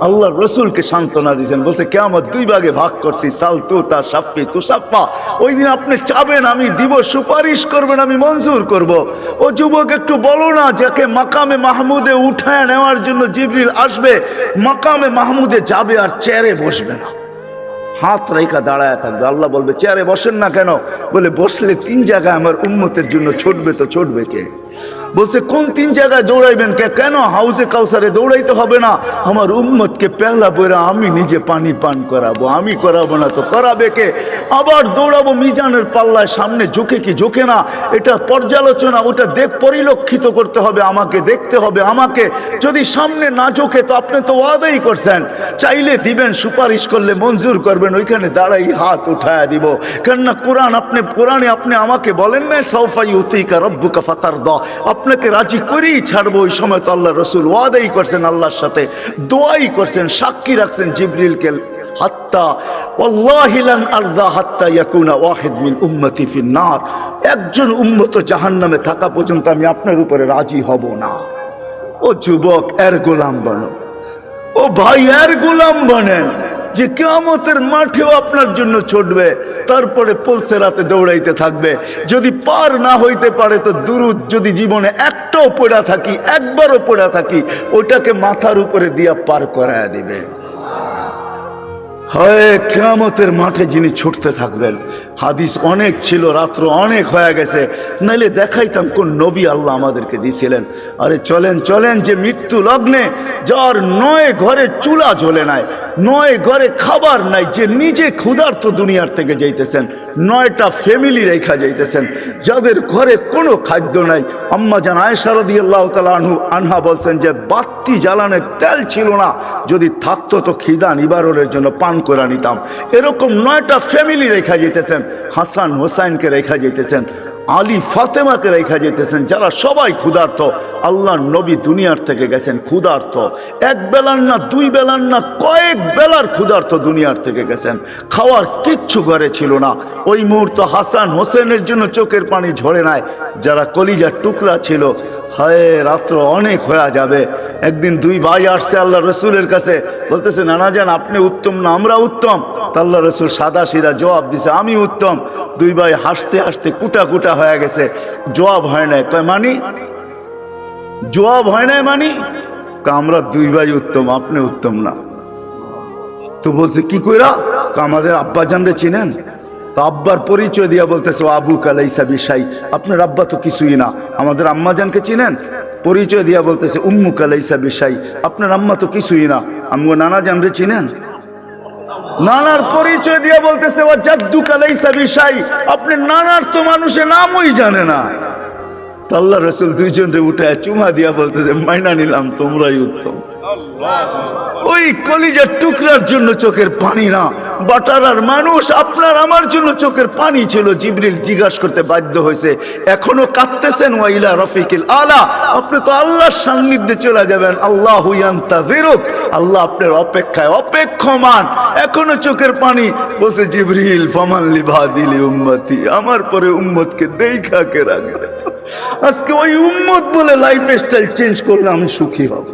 আল্লাহ রসুলকে সান্ত্বনা দিয়েছেন, বলছে কিয়ামত দুই ভাগে ভাগ করছি, সাল তু তা সাফি তু সাফা, ওই দিন আপনি চাবেন আমি দিব, সুপারিশ করবেন আমি মঞ্জুর করব। ও যুবক একটু বলো না, যাকে মাকামে মাহমুদে উঠায় নেওয়ার জন্য জিবরিল আসবে, মাকামে মাহমুদে যাবে আর চেয়ারে বসবে না, হাত রেখা দাঁড়ায় থাকবে। আল্লাহ বলবে চেয়ারে বসেন না কেন? বলে বসলে 3 জায়গায় আমার উম্মতের জন্য ছুটবে, তো ছুটবে কে? বলছে কোন 3 জায়গায় দৌড়াইবেন? কেন হাউজে কাউসারে দৌড়াইতে হবে না, আমার উম্মতকে পেহলা বইরা আমি নিজে পানি পান করাবো, আমি করাবো না তো করাবে কে? আবার দৌড়াবো মিজানের পাল্লায়, সামনে ঝুঁকে কি ঝুঁকে না, এটা পর্যালোচনা, ওটা পরিলক্ষিত করতে হবে আমাকে, দেখতে হবে আমাকে। যদি সামনে না ঝুঁকে তো আপনি তো ওয়াদাই করছেন, চাইলে দিবেন, সুপারিশ করলে মঞ্জুর করবেন, ওইখানে দাঁড়াই হাত উঠায়া দিব। কেননা কোরআনে আপনি আমাকে বলেন না সাউফা ইউতিকা রাব্বুকা ফাতারদা, আপনাকে রাজি করেই ছাড়বো। ওই সময় তো আল্লাহ রসুল ওয়াদাই করছেন, আল্লাহর সাথে দোয়াই করছেন, সাক্ষী রাখছেন জিবরিলকে, হাত্তা ওয়াল্লাহি লান আরদা হাত্তা ইয়াকুনা ওয়াহিদ মিন উম্মতি ফিন নার, একজন উম্মত জাহান্নামে থাকা পর্যন্ত আমি আপনার উপরে রাজি হব না। ও যুবক, এর গোলাম বনো, ও ভাই এর গোলাম বনেন, যে কিয়ামতের মাঠেও আপনার জন্য ছুটবে, তারপরে পুলসেরাতে দৌড়াইতে থাকবে। যদি পার না হইতে পারে তো দুরুদ যদি জীবনে একটাও পড়া থাকি, একবারও পড়া থাকি, ওটাকে মাথার উপরে দিয়া পার করায়া দিবে। হয় কিয়ামতের মাঠে যিনি ছুটতে থাকবেন। হাদিস অনেক ছিল, রাত্র অনেক হয়ে গেছে, নাইলে দেখাইতাম কোন নবী আল্লাহ আমাদেরকে দিয়েছিলেন। আরে চলেন চলেন, যে মৃত্যু লগ্নে, যার 9 ঘরে চুলা জ্বলে নাই, 9 ঘরে খাবার নাই, যে নিজে ক্ষুধার্ত দুনিয়ার থেকে যাইতেছেন, 9টা ফ্যামিলি রেখা যাইতেছেন, যাদের ঘরে কোনো খাদ্য নাই। আম্মা জান আয়েশা রাদিয়াল্লাহু তাআলা আনহা বলছেন যে বাতি জ্বালানোর তেল ছিল না, যদি থাকতো তো খিদা নিবারণের জন্য পান করে নিতাম। এরকম 9টা ফ্যামিলি রেখা যেতেছেন, হাসান হোসাইনকে রেখা যেতেছেন, আলী ফাতেমাকে রেখা যেতেছেন, যারা সবাই ক্ষুধার্ত। আল্লাহর নবী দুনিয়ার থেকে গেছেন ক্ষুধার্ত, এক বেলার না, 2 বেলার না, কয়েক বেলার ক্ষুধার্ত দুনিয়ার থেকে গেছেন, খাওয়ার কিচ্ছু ঘরে ছিল না। ওই মুহূর্ত হাসান হোসেনের জন্য চোখের পানি ঝরে নাই, যারা কলিজার টুকরা ছিল। হায় রাত্র অনেক হয়ে যাবে। একদিন 2 ভাই আসছে আল্লাহ রসুলের কাছে, বলতেছে নানা জান আপনি উত্তম না আমরা উত্তম? তা আল্লাহ রসুল সাদা সিধা জবাব দিছে আমি উত্তম। 2 ভাই হাসতে হাসতে কুটা কুটা হয়ে গেছে, জবাব হয় নাই। কয় মানি? জবাব হয় নাই মানি? আমরা 2 ভাই উত্তম, আপনি উত্তম না। তো বলছে কি কইরা? আমাদের আব্বা জানরে চিনেন? তো আব্বার পরিচয় দিয়া বলতেছে আবু কালাইসা বিশাই, আপনার আব্বা তো কিছুই না। আমাদের আম্মা জানকে চিনেন? পরিচয় দিয়া বলতেছে উম্মু কালাইসা বিশাই, আপনার আম্মা তো কিছুই না। আমগো নানা জানরে চিনেন? নানার পরিচয় দিয়া বলতেছে ও জাদ্দু কালাইসা বিশাই, আপনি নানার তো মানুষের নামই জানে না। তো আল্লাহ রসুল দুইজনরে উঠে চুমা দিয়া বলতেছে মাইনা নিলাম তোমরাই উত্তম। ওই কলিজার টুকরার জন্য চোখের পানি না, বাটারার মানুষ আপনার আমার জন্য চোখের পানি ছিল। জিবরিল জিজ্ঞাসা করতে বাধ্য হয়েছে, এখনো কাঁদতেছেন? ওয়াইলা রফিকিল আলা, আপনি তো আল্লাহর সান্নিধ্যে চলে যাবেন। আল্লাহু ইয়ান্তাযিরুক, আল্লাহ আপনার অপেক্ষায় অপেক্ষমান, এখনো চোখের পানি। বলছে জিবরিল ফামান লিবাদিলি উম্মতি, আমার পরে উম্মতকে দেখা কে রাখবে। আজকে ওই উম্মত বলে লাইফ স্টাইল চেঞ্জ করলে আমি সুখী হব।